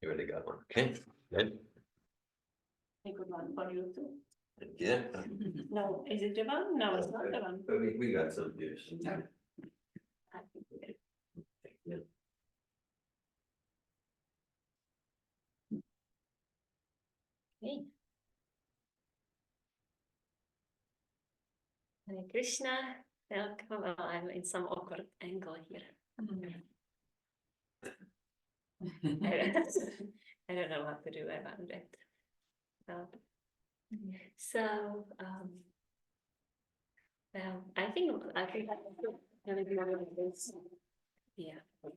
You already got one. Okay, good. I got one for you too. Yeah. No, is it the one? No, it's not the one. But we got some juice. No. I think we get it. Yeah. Hey. Hare Krishna. Welcome. Well, I'm in some awkward angle here. I don't know what to do about it. So, well, I think I'm gonna be one of this. Yeah. Good.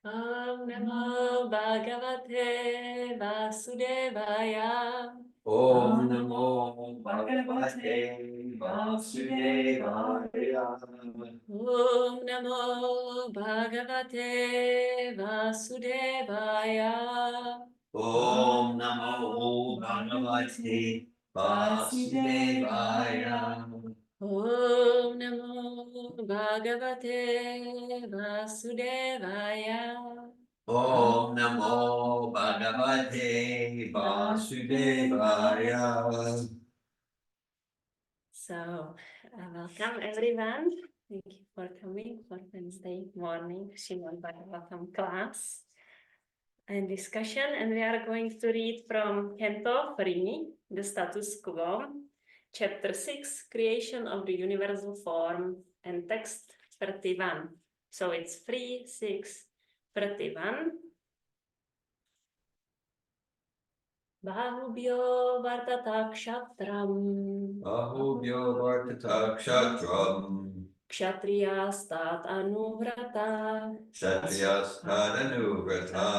Om Namo Bhagavate Vasudevaya. Om Namo Bhagavate Vasudevaya. Om Namo Bhagavate Vasudevaya. Om Namo Bhagavate Vasudevaya. Om Namo Bhagavate Vasudevaya. Om Namo Bhagavate Vasudevaya. So, welcome everyone. Thank you for coming for Wednesday morning Srimad Bhagavatam class and discussion. And we are going to read from Canto 3, the status quo, chapter 6, creation of the universal form, and text 31. So it's 3, 6, 31. Bahubhyo vartata kshatram. Bahubhyo vartata kshatram. Kshatriyastat anuvrata. Kshatriyastat anuvrata.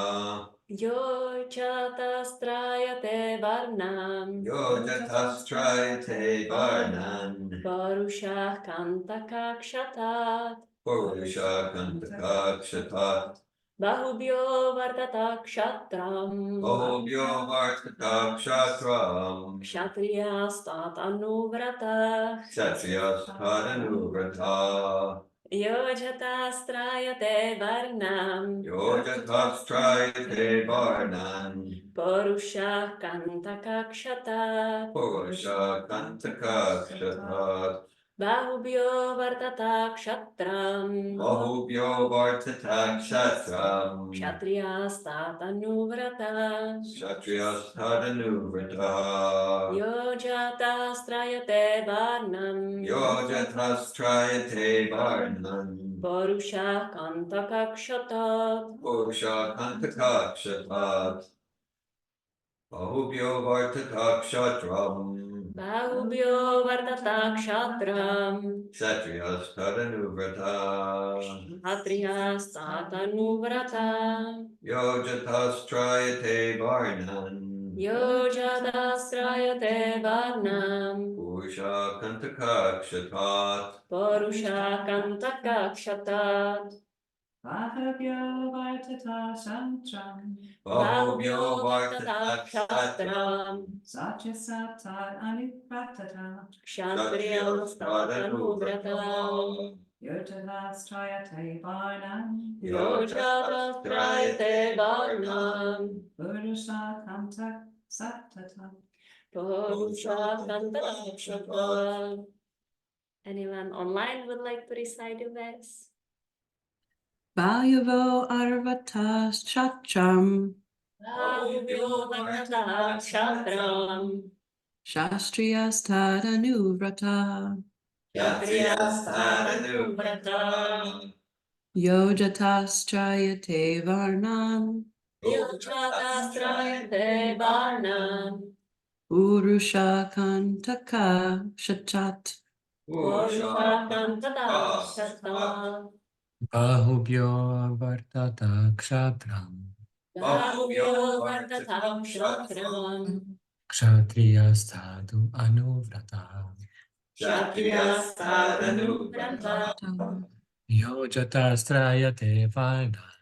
Yo chatastrayate varnam. Yo jatastrayate varnan. Parushah kantaka kshatat. Purusha kantaka kshatat. Bahubhyo vartata kshatram. Bahubhyo vartata kshatram. Kshatriyastat anuvrata. Kshatriyastat anuvrata. Yo jatastrayate varnam. Yo jatastrayate varnan. Parushah kantaka kshatat. Purusha kantaka kshatat. Bahubhyo vartata kshatram. Bahubhyo vartata kshatram. Kshatriyastat anuvrata. Kshatriyastat anuvrata. Yo jatastrayate varnam. Yo jatastrayate varnan. Parushah kantaka kshatat. Purusha kantaka kshatat. Bahubhyo vartata kshatram. Bahubhyo vartata kshatram. Kshatriyastat anuvrata. Kshatriyastat anuvrata. Yo jatastrayate varnan. Yo jatastrayate varnam. Purusha kantaka kshatat. Parushah kantaka kshatat. Bahubhyo vartata shantram. Bahubhyo vartata kshatram. Satyasatat anupratata. Kshatriyastat anuvrata. Yotavastrayate varnam. Yo jatastrayate varnam. Purusha kantak sattata. Parushah kantaka kshatat. Anyone online would like to recite the verse? Vayavo arvata shatram. Bahubhyo vartata kshatram. Shastriyastad anuvrata. Kshatriyastat anuvrata. Yojatastrayate varnam. Yo jatastrayate varnam. Urusha kantaka shatat. Parushah kantaka kshatat. Bahubhyo vartata kshatram. Bahubhyo vartata kshatram. Kshatriyastadu anuvrata. Kshatriyastat anuvrata. Yojatastrayate varnan.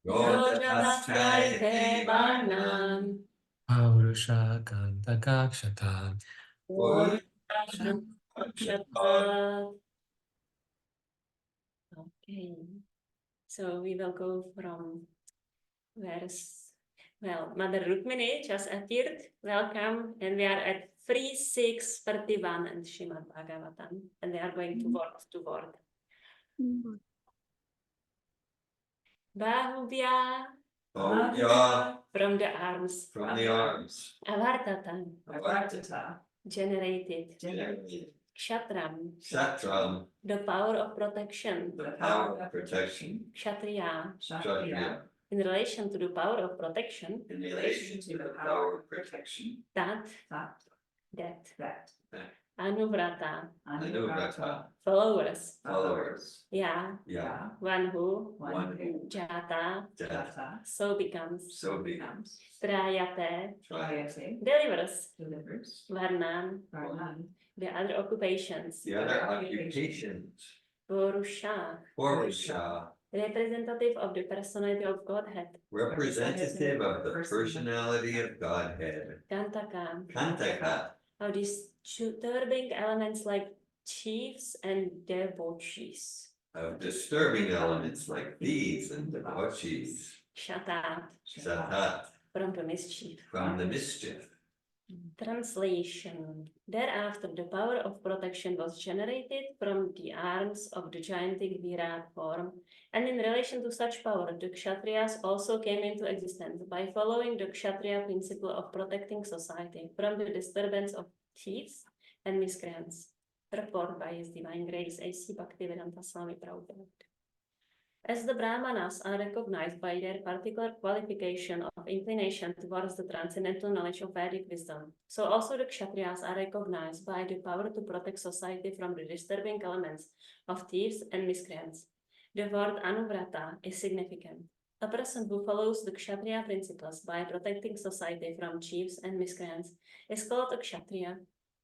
Yo jatastrayate varnam. Paurusha kantaka kshatat. Parushah kshatat. Okay. So we will go from Mother Rukmini just appeared. Welcome. And we are at 3631 in Srimad Bhagavatam. And we are going to word to word. Bahubhya Bhavya from the arms. from the arms. Avartata Avartata. generated. Generated. Kshatram Kshatram, the power of protection. the power of protection. Kshatriya Kshatriya, in relation to the power of protection. in relation to the power of protection. That That. Anuvrata Anuvrata, followers. followers. Yeah, Yeah, one who one who jata jata, so becomes. so becomes. Trayate Triate. delivers. Delivers. Varnan Varnan. the other occupations. The other occupations. Purusha Purusha, representative of the personality of Godhead. representative of the personality of Godhead. Kantaka Kantaka, of disturbing elements like chiefs and debauchees. of disturbing elements like thieves and debauchees. Shatat Satat, from the mischief. from the mischief. Translation. Thereafter, the power of protection was generated from the arms of the gigantic Virat form, and in relation to such power, the Kshatriyas also came into existence by following the Kshatriya principle of protecting society from the disturbance of thieves and miscreants. Report by His Divine Grace A.C. Bhaktivedanta Swami Prabhupada. As the Brahmanas are recognized by their particular qualification of inclination towards the transcendental knowledge of Vedic wisdom, so also the Kshatriyas are recognized by the power to protect society from the disturbing elements of thieves and miscreants. The word Anuvrata is significant. A person who follows the Kshatriya principles by protecting society from chiefs and miscreants is called a Kshatriya,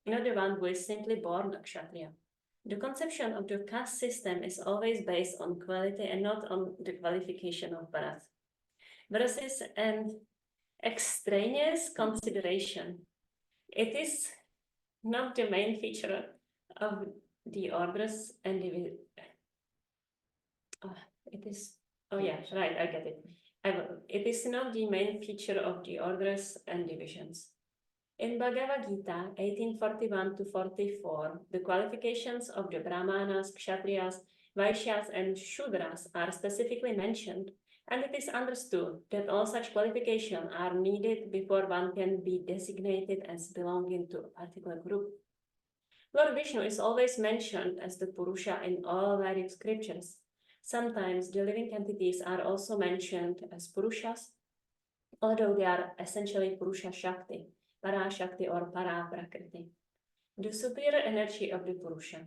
not the one who is simply born a Kshatriya. The conception of the caste system is always based on quality and not on the qualification of birth. Versus an extraneous consideration. It is not the main feature of the orders and the... I get it. It is not the main feature of the orders and divisions. In Bhagavad Gita 1841 to 44, the qualifications of the Brahmanas, Kshatriyas, Vaishyas, and Shudras are specifically mentioned, and it is understood that all such qualifications are needed before one can be designated as belonging to a particular group. Lord Vishnu is always mentioned as the Purusha in all Vedic scriptures. Sometimes the living entities are also mentioned as Purushas, although they are essentially Purusha Shakti, Para Shakti or Para Prakriti, the superior energy of the Purusha.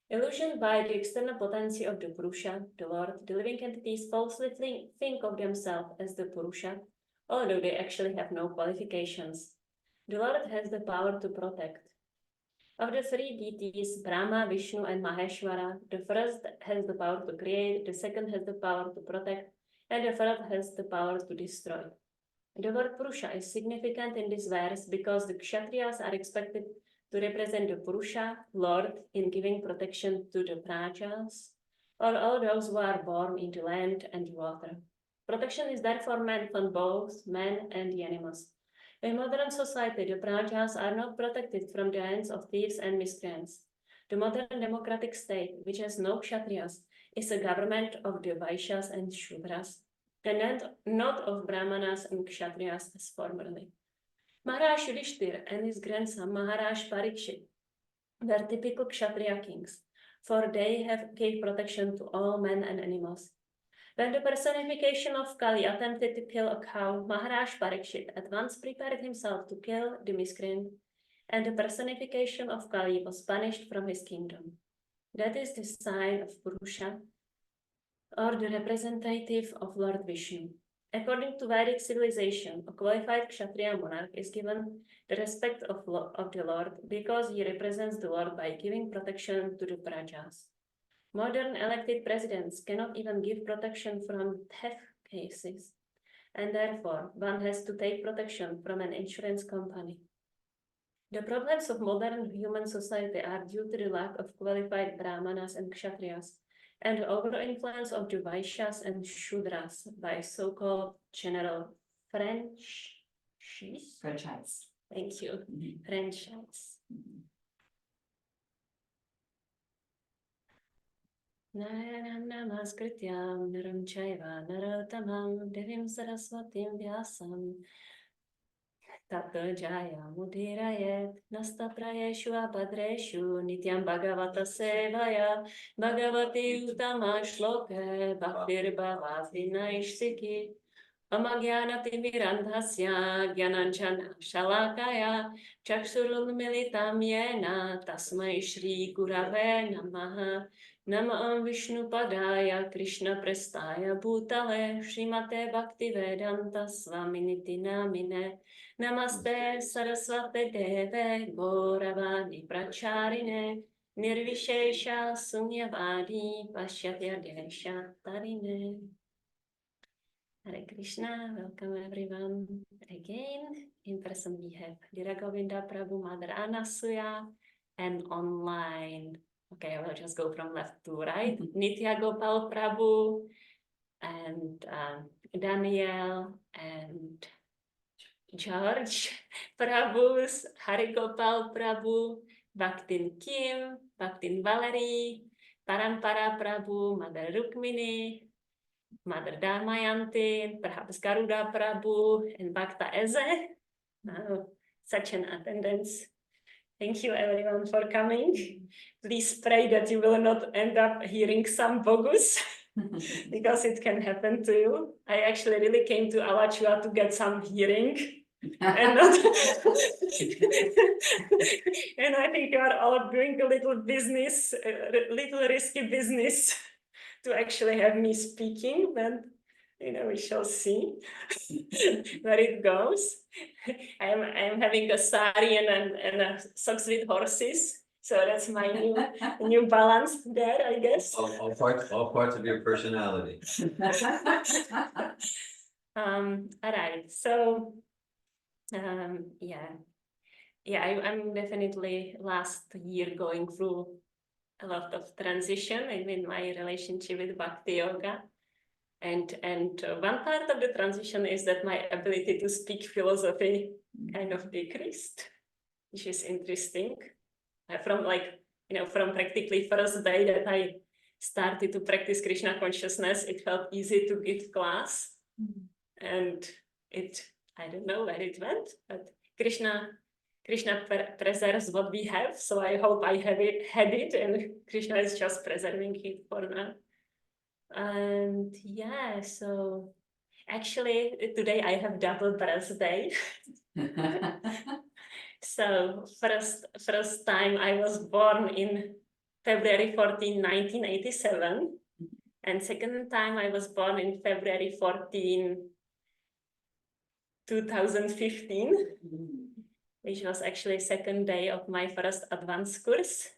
Illusioned by the external potency of the Purusha, the Lord, the living entities falsely think of themselves as the Purusha, although they actually have no qualifications. The Lord has the power to protect. Of the three deities, Brahma, Vishnu, and Maheshwara, the first has the power to create, the second has the power to protect, and the third has the power to destroy. The word Purusha is significant in this verse because the Kshatriyas are expected to represent the Purusha, Lord, in giving protection to the Prajas, or all those who are born in the land and the water. Protection is therefore meant from both men and the animals. In modern society, the Prajas are not protected from the hands of thieves and miscreants. The modern democratic state, which has no Kshatriyas, is a government of the Vaishyas and Shudras, and not of Brahmanas and Kshatriyas as formerly. Maharaj Yudhishthir and his grandson Maharaj Parikshit were typical Kshatriya kings, for they gave protection to all men and animals. When the personification of Kali attempted to kill a cow, Maharaj Parikshit at once prepared himself to kill the miscreant, and the personification of Kali was banished from his kingdom. That is the sign of Purusha, or the representative of Lord Vishnu. According to Vedic civilization, a qualified Kshatriya monarch is given the respect of the Lord because he represents the Lord by giving protection to the Prajas. Modern elected presidents cannot even give protection from theft cases, and therefore one has to take protection from an insurance company. The problems of modern human society are due to the lack of qualified Brahmanas and Kshatriyas, and over the influence of the Vaishyas and Shudras by so-called general Franchise. Thank you, franchise. Naranam namaskrityam naram chaiva narottamam devim saraswatim vyasam tato jaya mudirayet nastaprayeshu abhadreshu nityam bhagavata sevaya bhagavati utama shloke bhaktir bhavati naishsiki Amagyanati mirandhasya gyananjana shalakaya chakshurunmilitam yena tasmai shri gurave namaha Namah Vishnu Padaya Krishna Prestaya Bhutale Srimate Bhaktivedanta Swaminiti Namine Namaste Saraswate Deve Gauravani Pracharine Nirvishesha Sunyavadi Pashyatya Desha Tarine. Hare Krishna, welcome everyone again. In person we have Dhira Govinda Prabhu, Mother Anasuya, and online. Okay, I will just go from left to right. Nitya Gopal Prabhu, and Daniel, and George Prabhus, Hari Gopal Prabhu, Bhaktin Kim, Bhaktin Valerie, Parampara Prabhu, Mother Rukmini, Mother Damayanti, perhaps Garuda Prabhu, and Bhakta Eze. Such an attendance. Thank you everyone for coming. Please pray that you will not end up hearing some bogus, because it can happen to you. I actually really came to Alachua to get some hearing. And not and I think you are all doing a little business, a little risky business to actually have me speaking, but we shall see where it goes. I am having a sari and socks with horses, so that's my new balance there, I guess. All parts of your personality. All right, so I'm definitely last year going through a lot of transition in my relationship with Bhakti Yoga. And one part of the transition is that my ability to speak philosophy kind of decreased, which is interesting. From practically first day that I started to practice Krishna consciousness, it felt easy to give class. And I don't know where it went, but Krishna preserves what we have, so I hope I had it, and Krishna is just preserving it for now. And yeah, so actually today I have double birthday. So first time I was born in February 14, 1987, and second time I was born in February 14, 2015, which was actually second day of my first advanced course.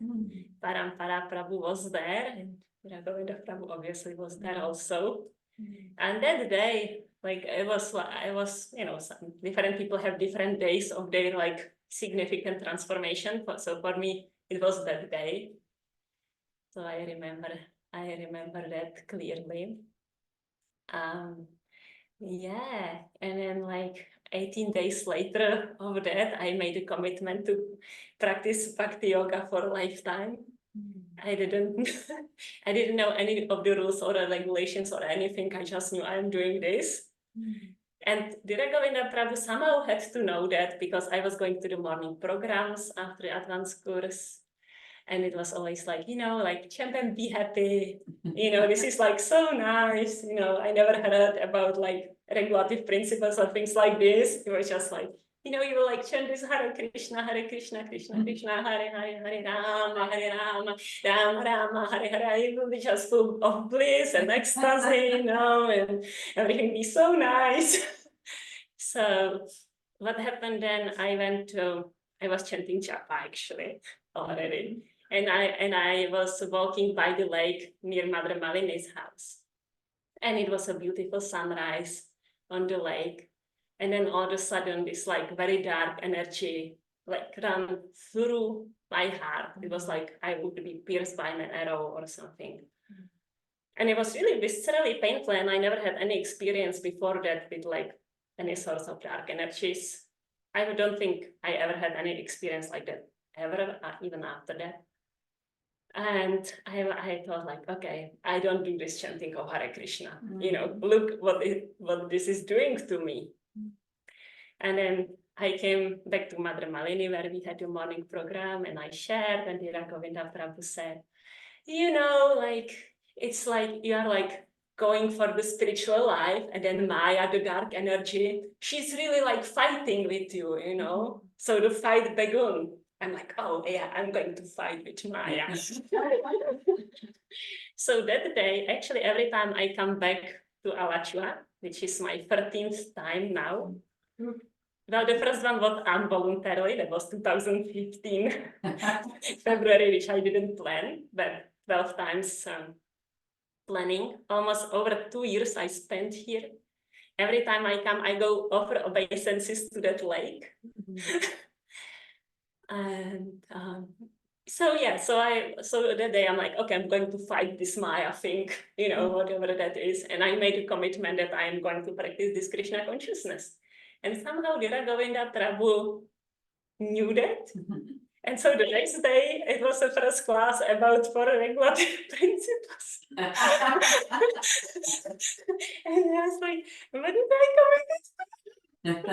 Parampara Prabhu was there, and Govinda Prabhu obviously was there also. And that day, I was, some different people have different days of their significant transformation. So for me, it was that day. So I remember that clearly. Yeah, and then 18 days later of that, I made a commitment to practice Bhakti Yoga for a lifetime. I didn't know any of the rules or the regulations or anything. I just knew I'm doing this. And Dhira Govinda Prabhu somehow had to know that, because I was going to the morning programs after the advanced course. And it was always champion, be happy. This is so nice. I never heard about regulative principles or things like this. It was just you will chant this Hare Krishna, Krishna Krishna, Hare Rama, Rama Rama, Hare Hare. You will be just full of bliss and ecstasy, and everything be so nice. So what happened then? I was chanting japa actually already. And I was walking by the lake near Mother Malini's house. And it was a beautiful sunrise on the lake. And then all of a sudden, this very dark energy ran through my heart. It was I would be pierced by an arrow or something. And it was really viscerally painful, and I never had any experience before that with like any source of dark energies. I don't think I ever had any experience like that ever, even after that. And I thought like, okay, I don't do this chanting of Hare Krishna. You know, look what this is doing to me. And then I came back to Mother Malini, where we had a morning program, and I shared, and Dhira Govinda Prabhu said, you know, like, it's like you are like going for the spiritual life, and then Maya, the dark energy, she's really like fighting with you, you know? So the fight began. I'm like, oh yeah, I'm going to fight with Maya. So that day, actually, every time I come back to Alachua, which is my 13th time now. Well, the first one was involuntarily, that was 2015, February, which I didn't plan, but 12 times planning. Almost over 2 years I spent here. Every time I come, I go offer obeisances to that lake. And so yeah, so that day I'm like, okay, I'm going to fight this Maya thing, you know, whatever that is. And I made a commitment that I am going to practice this Krishna consciousness. And somehow Dhira Govinda Prabhu knew that. And so the next day, it was the first class about 4 regulative principles. And I was like, what did I commit?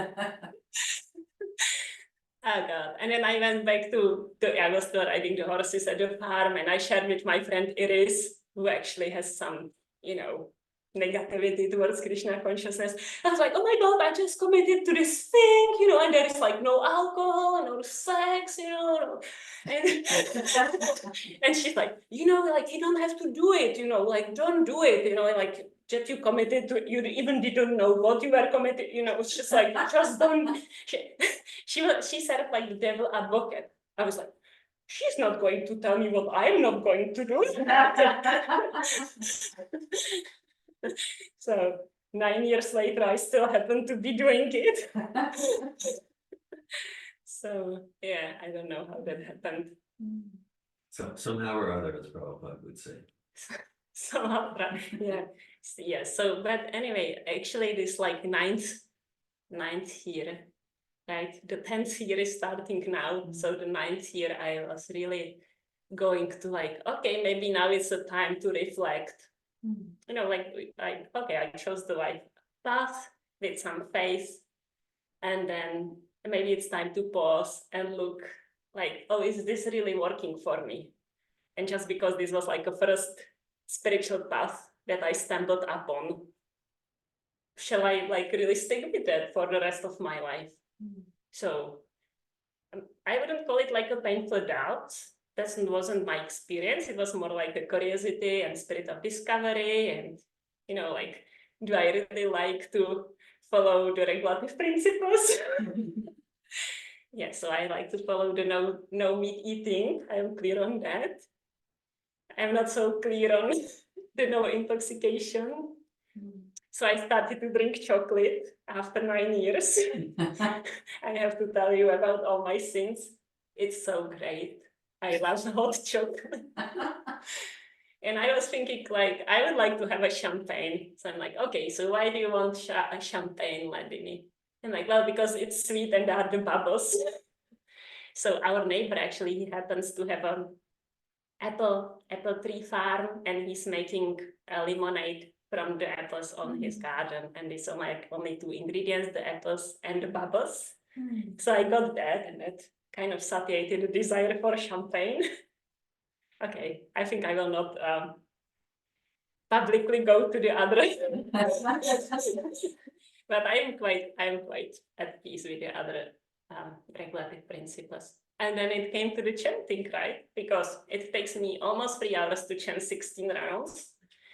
Oh God. And then I went back I was still riding the horses at the farm, and I shared with my friend Iris, who actually has some, you know, negativity towards Krishna consciousness. I was like, oh my God, I just committed to this thing, you know, and there is like no alcohol, no sex, you know. And, and she's like, you know, like you don't have to do it, you know, like don't do it, you know, like just you committed to, you even didn't know what you were committed, you know, it's just like, just don't. She said it like the devil advocate. I was like, she's not going to tell me what I'm not going to do. So 9 years later, I still happen to be doing it. So yeah, I don't know how that happened. So somehow or other, as Prabhupada would say. Somehow, yeah, yeah. So, but anyway, actually, this like ninth year, right? The 10th year is starting now. So the 9th year, I was really going to like, okay, maybe now it's the time to reflect. You know, like, okay, I chose the right path with some faith, and then maybe it's time to pause and look like, oh, is this really working for me? And just because this was like a first spiritual path that I stumbled upon, shall I like really stick with that for the rest of my life? So I wouldn't call it like a painful doubt. That wasn't my experience. It was more like a curiosity and spirit of discovery. And, you know, like, do I really like to follow the regulative principles? Yeah, so I like to follow the no meat eating. I'm clear on that. I'm not so clear on the no intoxication. So I started to drink chocolate after 9 years. I have to tell you about all my sins. It's so great. I love hot chocolate. And I was thinking like, I would like to have a champagne. So I'm like, okay, so why do you want a champagne, Hladini? I'm like, well, because it's sweet and there are the bubbles. So our neighbor actually, he happens to have an apple tree farm, and he's making a lemonade from the apples on his garden. And it's only 2 ingredients, the apples and the bubbles. So I got that, and that kind of satiated the desire for champagne. Okay, I think I will not publicly go to the other. But I'm quite at peace with the other regulative principles. And then it came to the chanting, right? Because it takes me almost 3 hours to chant 16 rounds.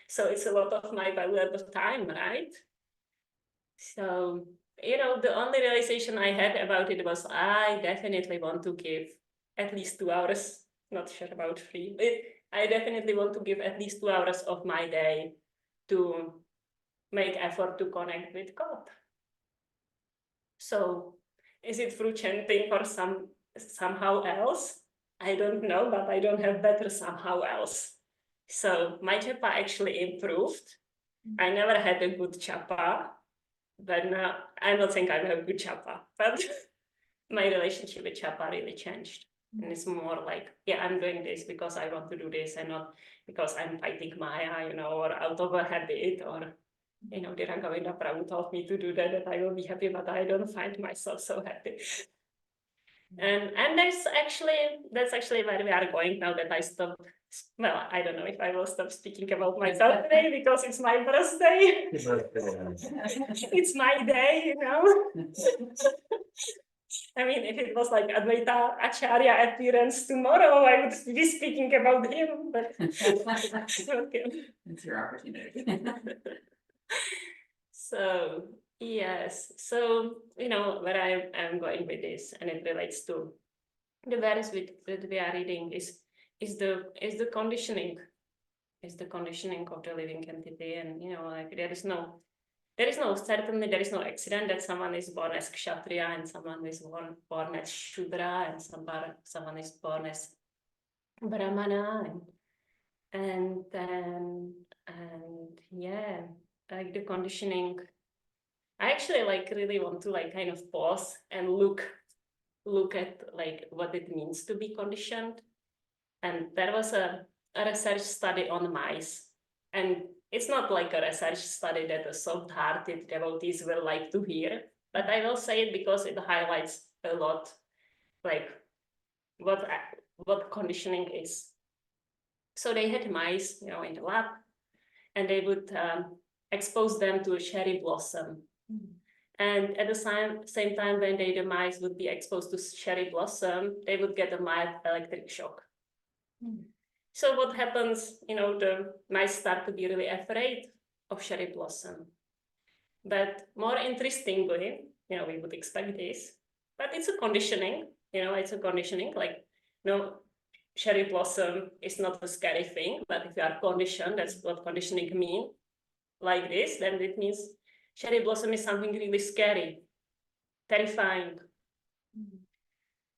So it's a lot of my valuable time, right? So, you know, the only realization I had about it was I definitely want to give at least 2 hours, not sure about 3, but I definitely want to give at least 2 hours of my day to make effort to connect with God. So is it through chanting or somehow else? I don't know, but I don't have better somehow else. So my japa actually improved. I never had a good japa, but now I'm not saying I have a good japa, but my relationship with japa really changed. And it's more like, yeah, I'm doing this because I want to do this and not because I'm fighting Maya, or out of a habit, or, the Rangavindra Prabhu told me to do that I will be happy, but I don't find myself so happy. And that's actually where we are going now that I stop. Well, I don't know if I will stop speaking about myself today because it's my birthday. It's my day, I mean, if it was like Advaita Acharya appearance tomorrow, I would be speaking about him, but okay. It's your opportunity. So yes, so where I'm going with this, and it relates to the verse that we are reading is the conditioning, of the living entity, and like there is no certainly there is no accident that someone is born as kshatriya and someone is born as shudra and someone is born as brahmana and yeah, like the conditioning. I actually really want to kind of pause and look at like what it means to be conditioned. And there was a research study on mice, and it's not like a research study that the soft-hearted devotees will like to hear, but I will say it because it highlights a lot like what conditioning is. So they had mice, in the lab, and they would expose them to a cherry blossom. And at the same time, when the mice would be exposed to cherry blossom, they would get a mild electric shock. So what happens, the mice start to be really afraid of cherry blossom. But more interestingly, we would expect this, but it's a conditioning, it's a conditioning, like, cherry blossom is not a scary thing, but if you are conditioned, that's what conditioning means, like this, then it means cherry blossom is something really scary, terrifying.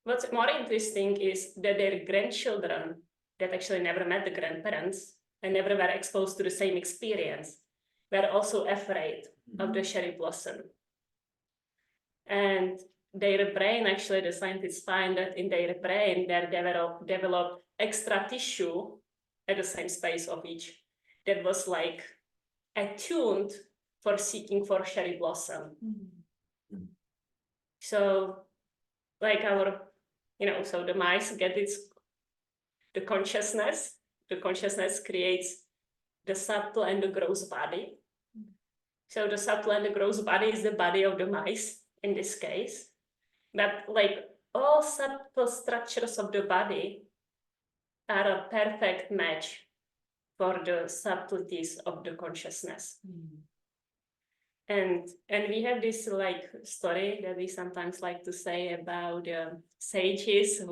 What's more interesting is that their grandchildren that actually never met the grandparents and never were exposed to the same experience were also afraid of the cherry blossom. And their brain, actually, the scientists find that in their brain, they developed extra tissue at the same space of each that was like attuned for seeking for cherry blossom. So like so the mice get the consciousness creates the subtle and the gross body. So the subtle and the gross body is the body of the mice in this case. But like all subtle structures of the body are a perfect match for the subtleties of the consciousness. And we have this like story that we sometimes like to say about sages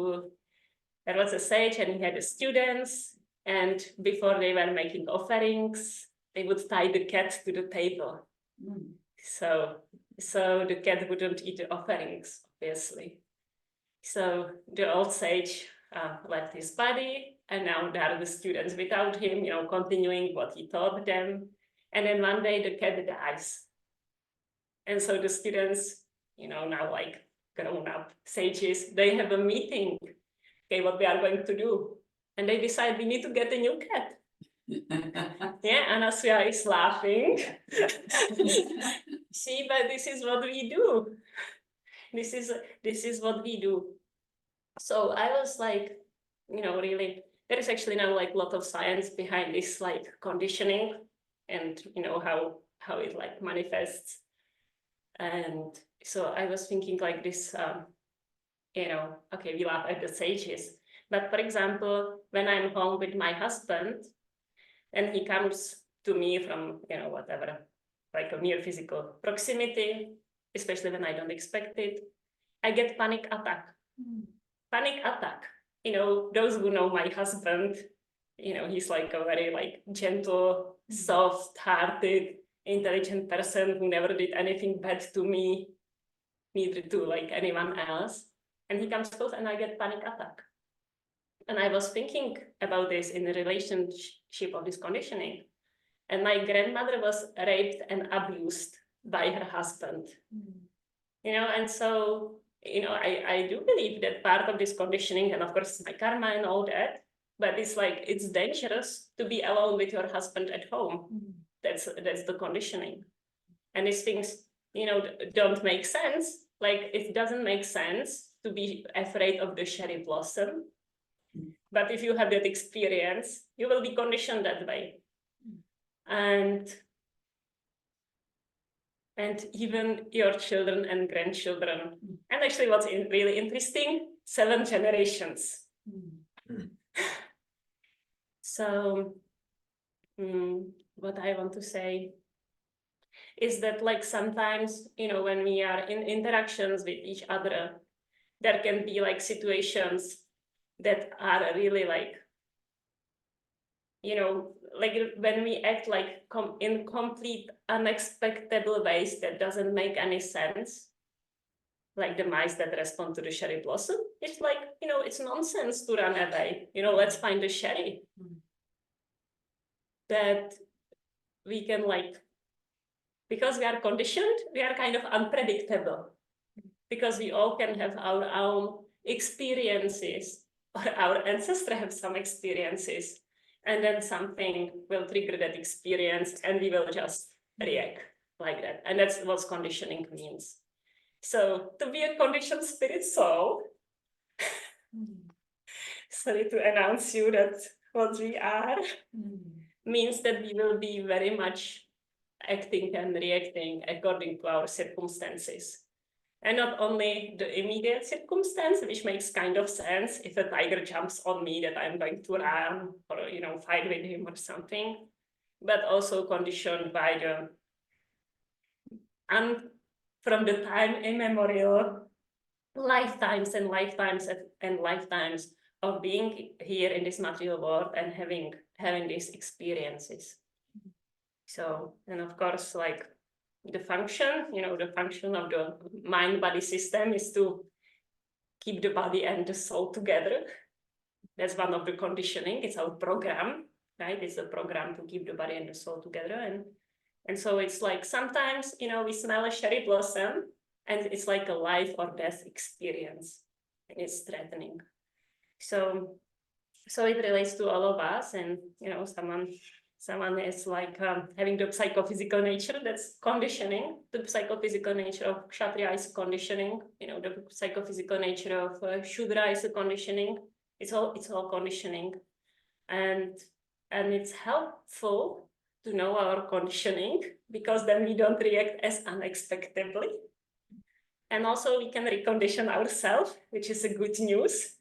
there was a sage and he had students, and before they were making offerings, they would tie the cat to the table. So the cat wouldn't eat the offerings, obviously. So the old sage left his body, and now there are the students without him, continuing what he taught them. And then one day the cat dies. And so the students, now like grown up sages, they have a meeting. Okay, what we are going to do. And they decide we need to get a new cat. Yeah, Anasya is laughing. See, but this is what we do. This is what we do. So I was like, really, there is actually now like a lot of science behind this like conditioning and how it like manifests. And so I was thinking like this, okay, we laugh at the sages. But for example, when I'm home with my husband and he comes to me from, whatever, like a near physical proximity, especially when I don't expect it, I get panic attack. Panic attack. Those who know my husband, he's like a very like gentle, soft-hearted, intelligent person who never did anything bad to me, neither to like anyone else. And he comes close and I get panic attack. And I was thinking about this in the relationship of this conditioning. And my grandmother was raped and abused by her husband. And so, I do believe that part of this conditioning, and of course my karma and all that, but it's like, it's dangerous to be alone with your husband at home. That's the conditioning. And these things, don't make sense. Like, it doesn't make sense to be afraid of the cherry blossom. But if you have that experience, you will be conditioned that way. And even your children and grandchildren. And actually what's really interesting, 7 generations. So what I want to say is that, like, sometimes, when we are in interactions with each other, there can be like situations that are really like, like when we act like in complete unexpected ways that doesn't make any sense, like the mice that respond to the cherry blossom. It's like, it's nonsense to run away. Let's find the cherry. That we can, like, because we are conditioned, we are kind of unpredictable. Because we all can have our own experiences, or our ancestors have some experiences, and then something will trigger that experience and we will just react like that. And that's what conditioning means. So to be a conditioned spirit soul, sorry to announce you that what we are, means that we will be very much acting and reacting according to our circumstances. And not only the immediate circumstance, which makes kind of sense if a tiger jumps on me that I'm going to run or, fight with him or something, but also conditioned by and from the time immemorial, lifetimes and lifetimes and lifetimes of being here in this material world and having these experiences. So, and of course, like, the function of the mind-body system is to keep the body and the soul together. That's one of the conditioning. It's our program, right? It's a program to keep the body and the soul together. And so it's like sometimes, we smell a cherry blossom and it's like a life or death experience and it's threatening. So it relates to all of us, and, someone is like having the psychophysical nature, that's conditioning. The psychophysical nature of Kshatriya is conditioning. The psychophysical nature of Shudra is a conditioning. It's all conditioning, and it's helpful to know our conditioning, because then we don't react as unexpectedly, and also we can recondition ourselves, which is a good news.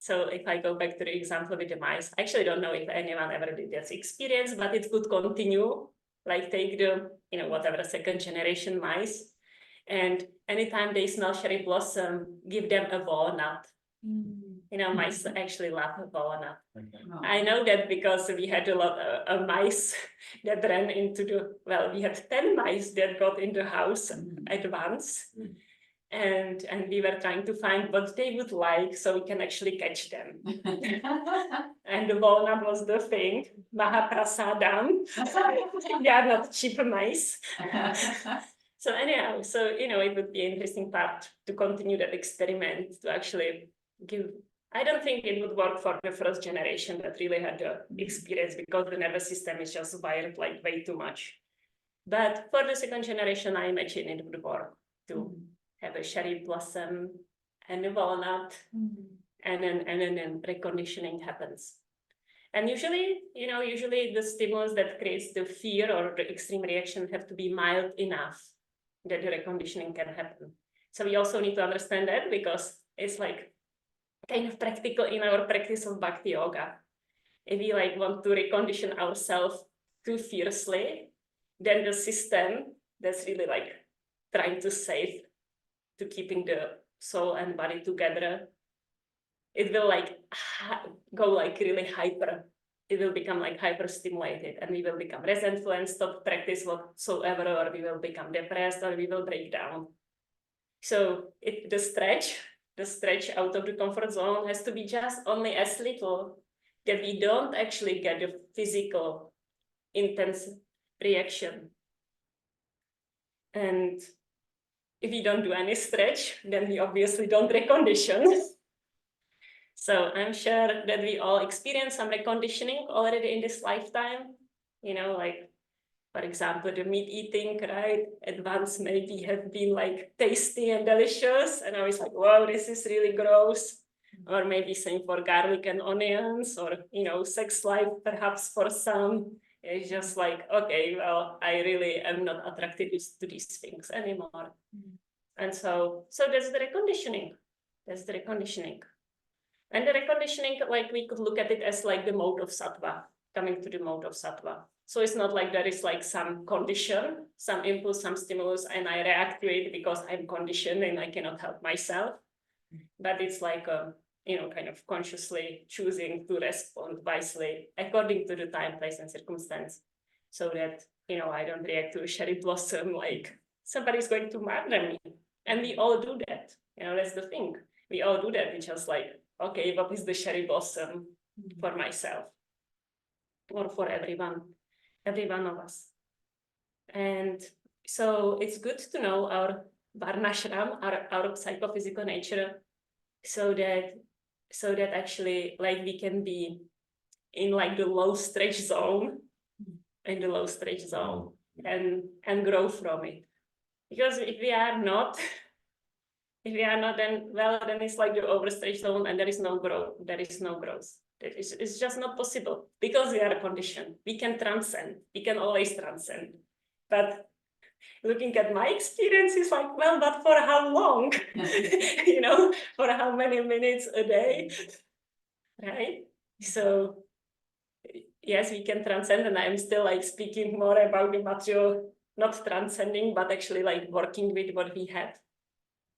So if I go back to the example with the mice, I actually don't know if anyone ever did this experience, but it could continue. Like, take the, whatever, 2nd generation mice, and anytime they smell cherry blossom, give them a walnut. Mice actually love a walnut. I know that because we had a lot of mice that ran into we had 10 mice that got in the house at once. And we were trying to find what they would like so we can actually catch them. And the walnut was the thing, Mahaprasadam. They are not cheap mice. So anyhow, it would be an interesting part to continue that experiment, to actually give. I don't think it would work for the 1st generation that really had the experience, because the nervous system is just wired like way too much. But for the 2nd generation, I imagine it would work to have a cherry blossom and a walnut, and then reconditioning happens. And usually the stimulus that creates the fear or the extreme reaction have to be mild enough that the reconditioning can happen. So we also need to understand that, because it's like kind of practical in our practice of bhakti yoga. If we want to recondition ourselves too fiercely, then the system that's really trying to save, to keeping the soul and body together, it will go really hyper. It will become hyper stimulated, and we will become resentful and stop practice whatsoever, or we will become depressed, or we will break down. So the stretch the stretch out of the comfort zone has to be just only as little that we don't actually get the physical intense reaction. And if we don't do any stretch, then we obviously don't recondition. So I'm sure that we all experience some reconditioning already in this lifetime, you know, like, for example, the meat eating, right? Advanced maybe have been like tasty and delicious. And I was like, wow, this is really gross. Or maybe same for garlic and onions, or, you know, sex life, perhaps for some. It's just like, okay, well, I really am not attracted to these things anymore. And so that's the reconditioning. That's the reconditioning. And the reconditioning, like we could look at it as like the mode of sattva, coming to the mode of sattva. So it's not like there is like some condition, some impulse, some stimulus, and I react to it because I'm conditioned and I cannot help myself. But it's like, you know, kind of consciously choosing to respond wisely according to the time, place, and circumstance, so that, you know, I don't react to a cherry blossom like somebody's going to murder me. And we all do that. You know, that's the thing. We all do that. We just like, okay, what is the cherry blossom for myself or for every one of us? And so it's good to know our varnashram, our psychophysical nature, so that actually like we can be in like the low stretch zone, and grow from it. Because if we are not, then it's like the overstretch zone, and there is no growth. It's just not possible because we are conditioned. We can transcend. We can always transcend. But looking at my experience, it's like, well, but for how long? You know, for how many minutes a day, right? So yes, we can transcend, and I'm still like speaking more about the material, not transcending, but actually like working with what we have.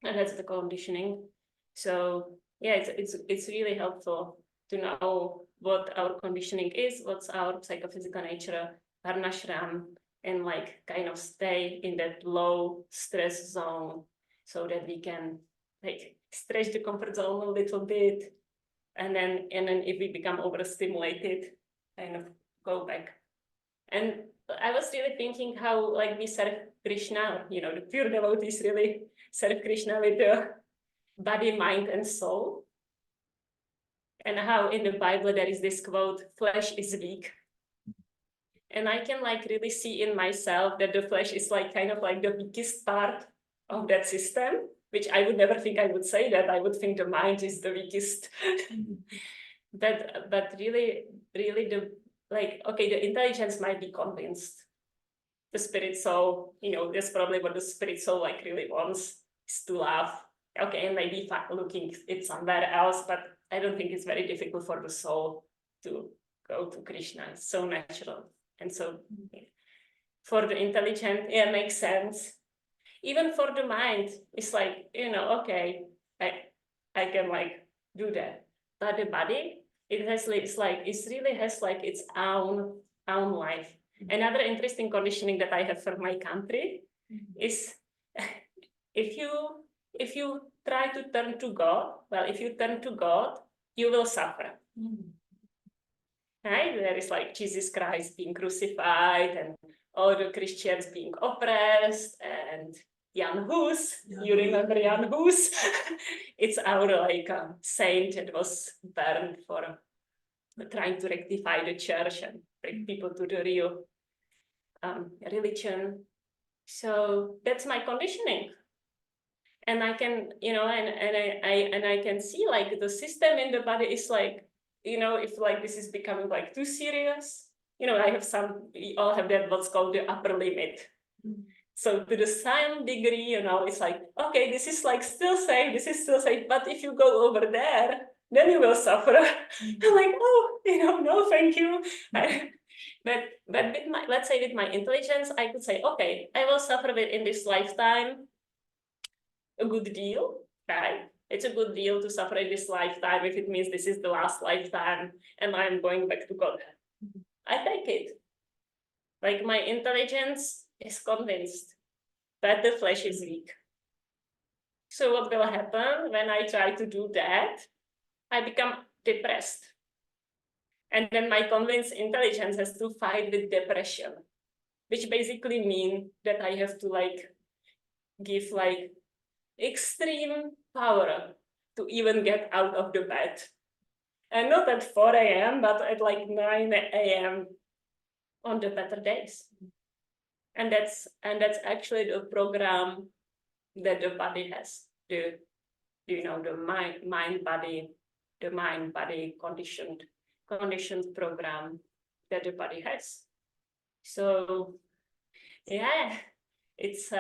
And that's the conditioning. So yeah, it's really helpful to know what our conditioning is, what's our psychophysical nature, varnashram, and like kind of stay in that low stress zone so that we can like stretch the comfort zone a little bit. And then if we become overstimulated, kind of go back. And I was really thinking how like we serve Krishna, you know, the pure devotees really serve Krishna with the body, mind, and soul. And how in the Bible there is this quote, flesh is weak. And I can like really see in myself that the flesh is like kind of like the weakest part of that system, which I would never think I would say that. I would think the mind is the weakest. But really the like, okay, the intelligence might be convinced. The spirit soul, you know, that's probably what the spirit soul like really wants, is to laugh. Okay, and maybe looking it somewhere else, but I don't think it's very difficult for the soul to go to Krishna. It's so natural. And so for the intelligent, yeah, makes sense. Even for the mind, it's like, you know, okay, I can like do that. But the body, it really has like its own life. Another interesting conditioning that I have for my country is if you try to turn to God, if you turn to God, you will suffer. Right? There is like Jesus Christ being crucified and all the Christians being oppressed, and Jan Hus, you remember Jan Hus? It's our like saint that was burned for trying to rectify the church and bring people to the real religion. So that's my conditioning. And I can, you know, and I can see like the system in the body is like, you know, if like this is becoming like too serious, you know, we all have that what's called the upper limit. So to the same degree, you know, it's like, okay, this is like still safe, but if you go over there, then you will suffer. I'm like, oh, you know, no, thank you. But with my, let's say with my intelligence, I could say, okay, I will suffer in this lifetime a good deal, right? It's a good deal to suffer in this lifetime if it means this is the last lifetime and I'm going back to God. I take it. Like my intelligence is convinced, but the flesh is weak. So what will happen when I try to do that? I become depressed. And then my convinced intelligence has to fight with depression, which basically means that I have to like give like extreme power to even get out of the bed. And not at 4 a.m., but at like 9 a.m. on the better days. And that's actually the program that the body has, the mind body conditioned program that the body has. So yeah, it's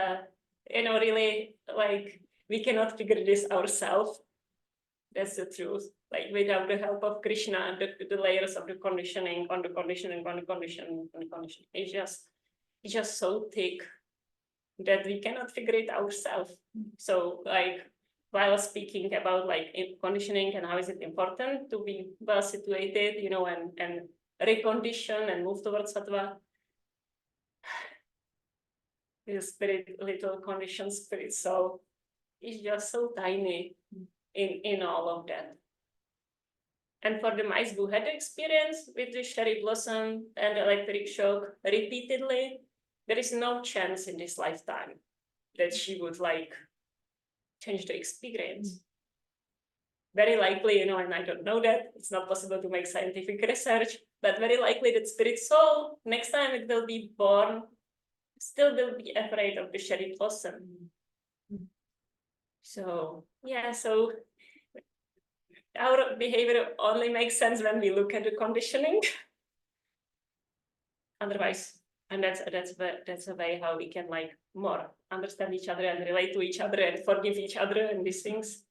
really like we cannot figure this ourselves. That's the truth. Like without the help of Krishna, the layers of the conditioning on the conditioning on the conditioning on the conditioning, it's just so thick that we cannot figure it ourselves. So like while speaking about like conditioning and how is it important to be well situated, and recondition and move towards sattva, the spirit, little conditioned spirit soul is just so tiny in all of that. And for the mice who had the experience with the cherry blossom and electric shock repeatedly, there is no chance in this lifetime that she would like change the experience. Very likely, and I don't know that, it's not possible to make scientific research, but very likely that spirit soul, next time it will be born, still will be afraid of the cherry blossom. So, yeah, so our behavior only makes sense when we look at the conditioning. Otherwise, and that's a way how we can like more understand each other and relate to each other and forgive each other and these things.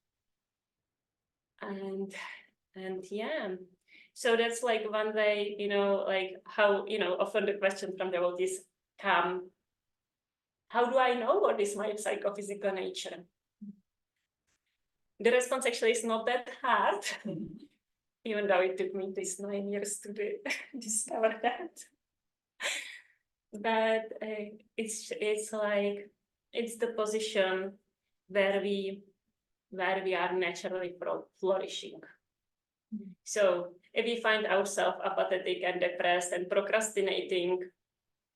And yeah, so that's like one way, like how, often the question from devotees come, how do I know what is my psychophysical nature? The response actually is not that hard, even though it took me these 9 years to discover that. But it's like, it's the position where we are naturally flourishing. So if we find ourselves apathetic and depressed and procrastinating,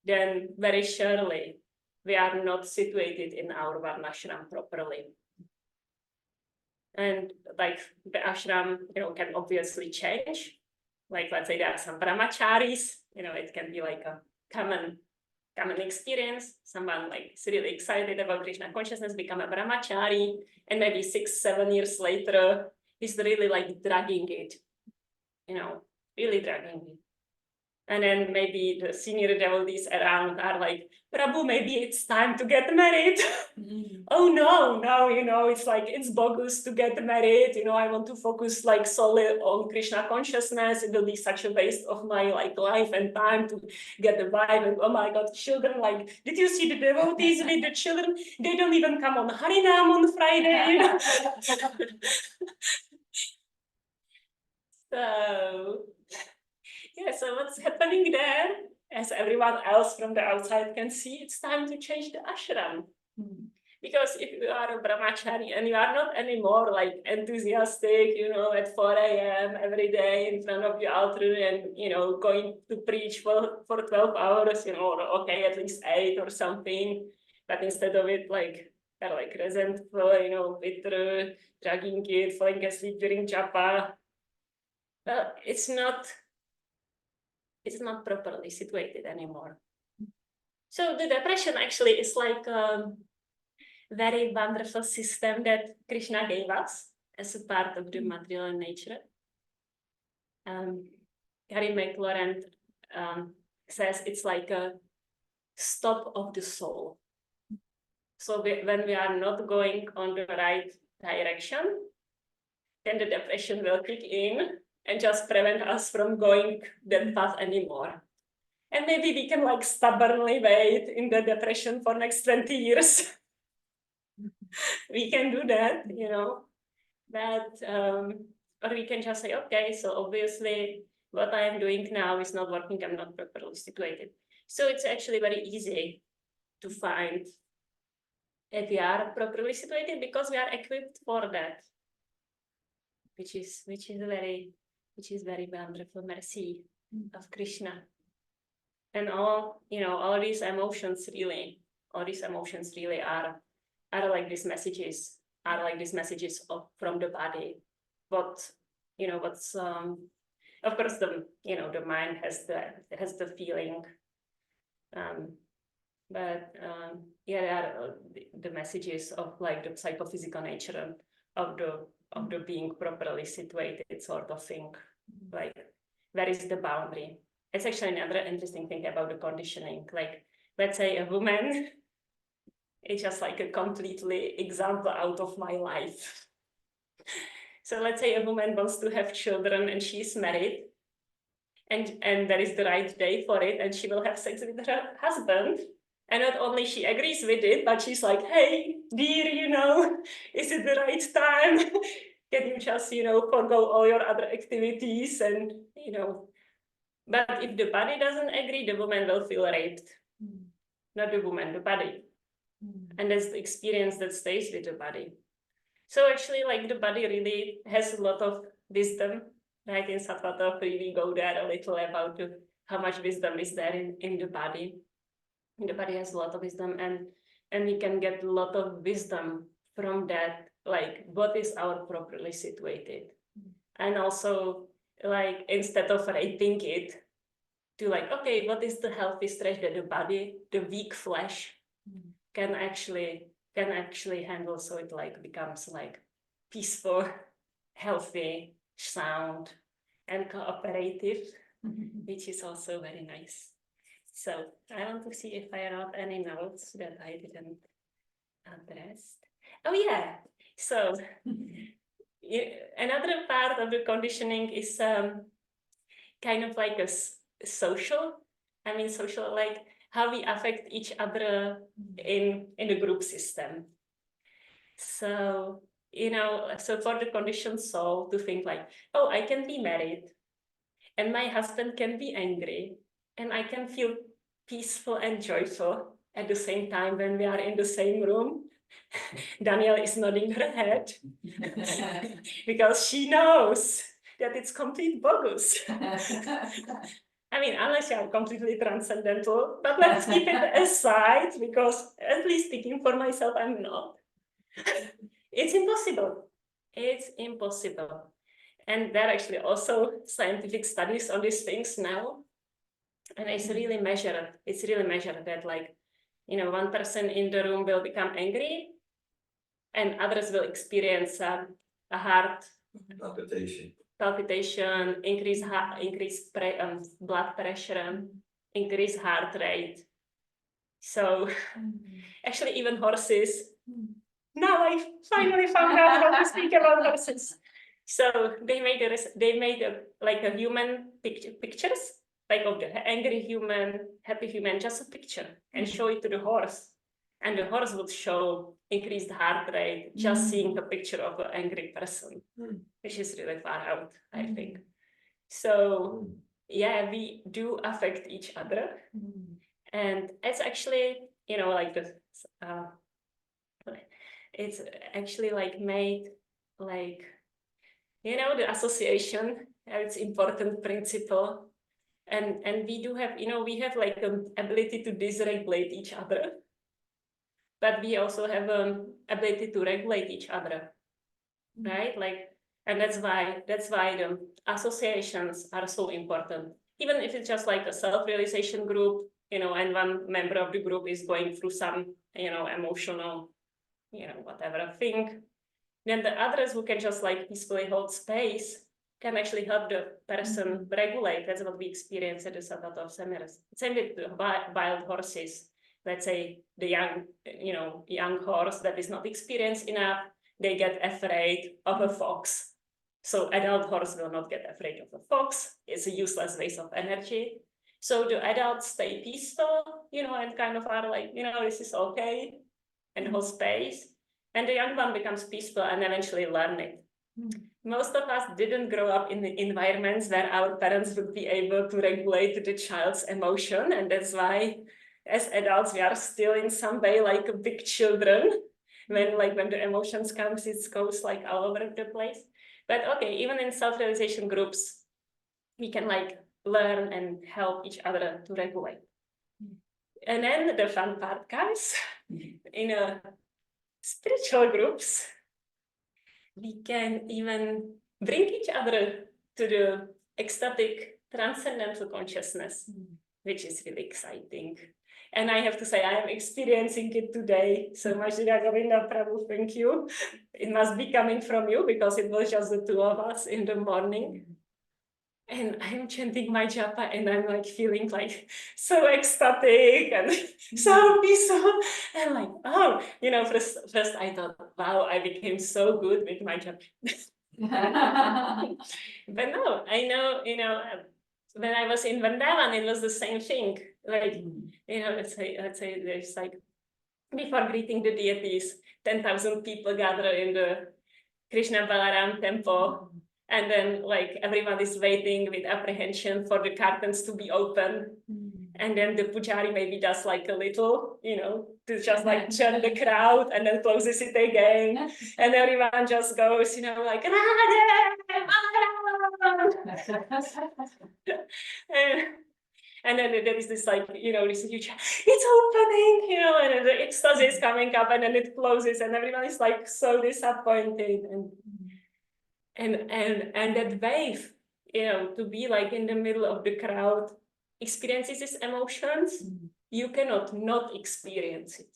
then very surely we are not situated in our varnashram properly. And like the ashram, can obviously change. Like let's say there are some brahmacharis, it can be like a common experience. Someone like is really excited about Krishna consciousness, become a brahmachari, and maybe 6-7 years later, he's really like dragging it, really dragging it. And then maybe the senior devotees around are like, Prabhu, maybe it's time to get married. Oh no, it's like, it's bogus to get married. I want to focus like solely on Krishna consciousness. It will be such a waste of my like life and time to get the wife. And oh my God, children, like, did you see the devotees with the children? They don't even come on Harinam on Friday. So, yeah, so what's happening there? As everyone else from the outside can see, it's time to change the ashram. Because if you are a brahmachari and you are not anymore like enthusiastic, at 4 a.m. every day in front of the altar and, going to preach for 12 hours, or okay, at least 8 or something. But instead of it, like resentful, bitter, dragging it, falling asleep during japa, well, it's not properly situated anymore. So the depression actually is like a very wonderful system that Krishna gave us as a part of the material nature. Gary McLaurin says it's like a stop of the soul. So when we are not going on the right direction, then the depression will kick in and just prevent us from going that path anymore. And maybe we can like stubbornly wait in the depression for next 20 years. We can do that, but or we can just say, okay, so obviously what I am doing now is not working, I'm not properly situated. So it's actually very easy to find if we are properly situated, because we are equipped for that, which is very wonderful. Merci of Krishna. And all these emotions really are like these messages, from the body. But of course the mind has the feeling, but there are the messages of like the psychophysical nature of the being properly situated, sort of thing. Like, where is the boundary? It's actually another interesting thing about the conditioning. Like, let's say a woman, it's just like a completely example out of my life. So let's say a woman wants to have children and she's married, and there is the right day for it, and she will have sex with her husband. And not only she agrees with it, but she's like, hey, dear, is it the right time? Can you just, forgo all your other activities? And, but if the body doesn't agree, the woman will feel raped. Not the woman, the body. And that's the experience that stays with the body. So actually, like, the body really has a lot of wisdom, right? In Sattva talk, we go there a little about how much wisdom is there in the body. The body has a lot of wisdom, and we can get a lot of wisdom from that, like what is our properly situated. And also, like, instead of raping it, to like, okay, what is the healthy stretch that the body, the weak flesh, can actually handle, so it like becomes like peaceful, healthy, sound, and cooperative, which is also very nice. So I want to see if I wrote any notes that I didn't address. Oh yeah, so another part of the conditioning is kind of like a social, like how we affect each other in the group system. So, so for the conditioned soul to think like, oh, I can be married and my husband can be angry and I can feel peaceful and joyful at the same time when we are in the same room. Danielle is nodding her head because she knows that it's complete bogus. I mean, unless you are completely transcendental, but let's keep it aside, because at least speaking for myself, I'm not. It's impossible. It's impossible. And there are actually also scientific studies on these things now. And it's really measured. It's really measured that, like, one person in the room will become angry and others will experience a heart palpitation, increased blood pressure, increased heart rate. So actually even horses, now I finally found out how to speak about horses. So they made like a human pictures, like of the angry human, happy human, just a picture, and show it to the horse. And the horse would show increased heart rate, just seeing the picture of an angry person, which is really far out, I think. So yeah, we do affect each other. And it's actually, like this, it's actually like made like, the association, it's important principle. And we do have, we have like an ability to dysregulate each other, but we also have an ability to regulate each other, right? Like, and that's why the associations are so important. Even if it's just like a self-realization group, and one member of the group is going through some, emotional, whatever thing, then the others who can just like peacefully hold space can actually help the person regulate. That's what we experience at the Sattva seminars. Same with the wild horses. Let's say the young horse that is not experienced enough, they get afraid of a fox. So adult horse will not get afraid of a fox. It's a useless waste of energy. So the adults stay peaceful, and kind of are like, this is okay, and hold space. And the young one becomes peaceful and eventually learn it. Most of us didn't grow up in the environments where our parents would be able to regulate the child's emotion, and that's why as adults, we are still in some way like big children. When the emotions comes, it goes like all over the place. But okay, even in self-realization groups, we can like learn and help each other to regulate. And then the fun part, guys, in spiritual groups, we can even bring each other to the ecstatic transcendental consciousness, which is really exciting. And I have to say, I am experiencing it today. So Majida Govinda Prabhu, thank you. It must be coming from you because it was just the two of us in the morning. And I'm chanting my japa and I'm like feeling like so ecstatic and so peaceful. And like, oh, first I thought, wow, I became so good with my japa. But no, I know, when I was in Vrindavan, it was the same thing. Like, let's say there's like, before greeting the deities, 10,000 people gather in the Krishna Balaram temple. And then like everyone is waiting with apprehension for the curtains to be open. And then the pujari maybe does like a little, to just like chant the crowd and then closes it again. And everyone just goes, like, and then there is this like, this huge, it's opening, and then the ecstasy is coming up and then it closes and everyone is like so disappointed. And that wave, to be like in the middle of the crowd, experiences these emotions, you cannot not experience it.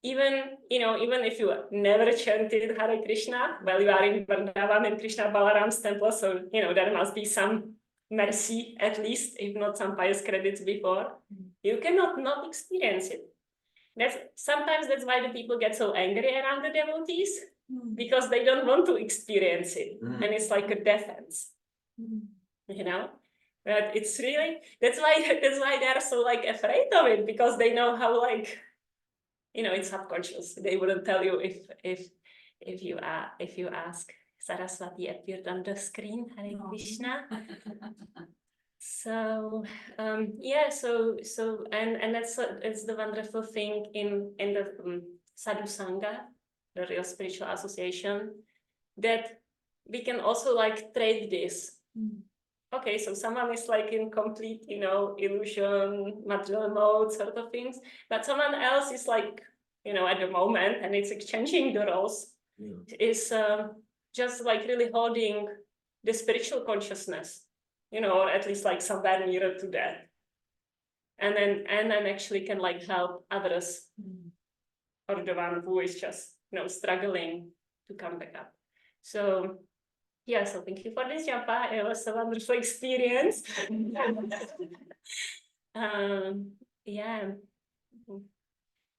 Even if you never chanted Hare Krishna, well, you are in Vrindavan and Krishna Balaram's temple, so there must be some mercy at least, if not some pious credits before. You cannot not experience it. Sometimes that's why the people get so angry around the devotees, because they don't want to experience it, and it's like a defense, But it's really that's why they are so like afraid of it, because they know how like, it's subconscious. They wouldn't tell you if you ask. Saraswati appeared on the screen. Hare Krishna. So and that's it's the wonderful thing in the Sadhu Sangha, the real spiritual association, that we can also like trade this. Okay, so someone is like in complete, illusion, material mode sort of things, but someone else is like, at the moment, and it's exchanging the roles, is just like really holding the spiritual consciousness, or at least like somewhere nearer to that. And then actually can like help others, or the one who is just, struggling to come back up. So so thank you for this, japa. It was a wonderful experience.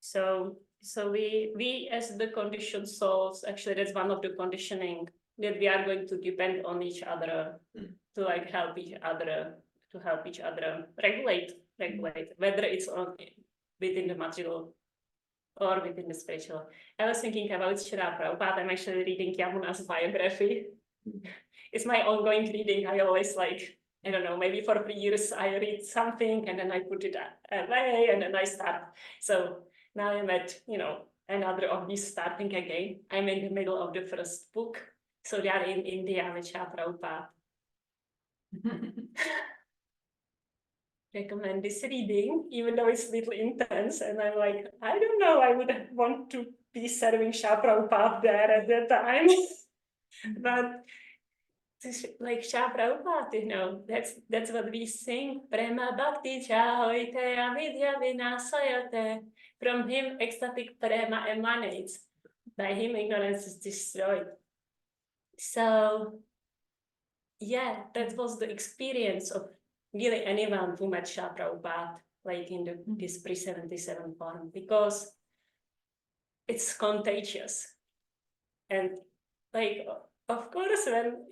So we as the conditioned souls, actually that's one of the conditioning, that we are going to depend on each other to like help each other regulate, whether it's within the material or within the spiritual. I was thinking about Srila Prabhupada. I'm actually reading Yamuna's biography. It's my ongoing reading. I always like, I don't know, maybe for 3 years I read something and then I put it away and then I start. So now I'm at, another of these starting again. I'm in the middle of the first book. So they are in India with Srila Prabhupada. Recommend this reading, even though it's a little intense. And I'm like, I don't know, I would want to be serving Srila Prabhupada there at that time. But like Srila Prabhupada, that's what we sing. Prema bhakti jahoite avidya vinasayate. From him, ecstatic prema emanates. By him, ignorance is destroyed. So, that was the experience of really anyone who met Srila Prabhupada, like in this pre-77 form, because it's contagious. And like, of course, when,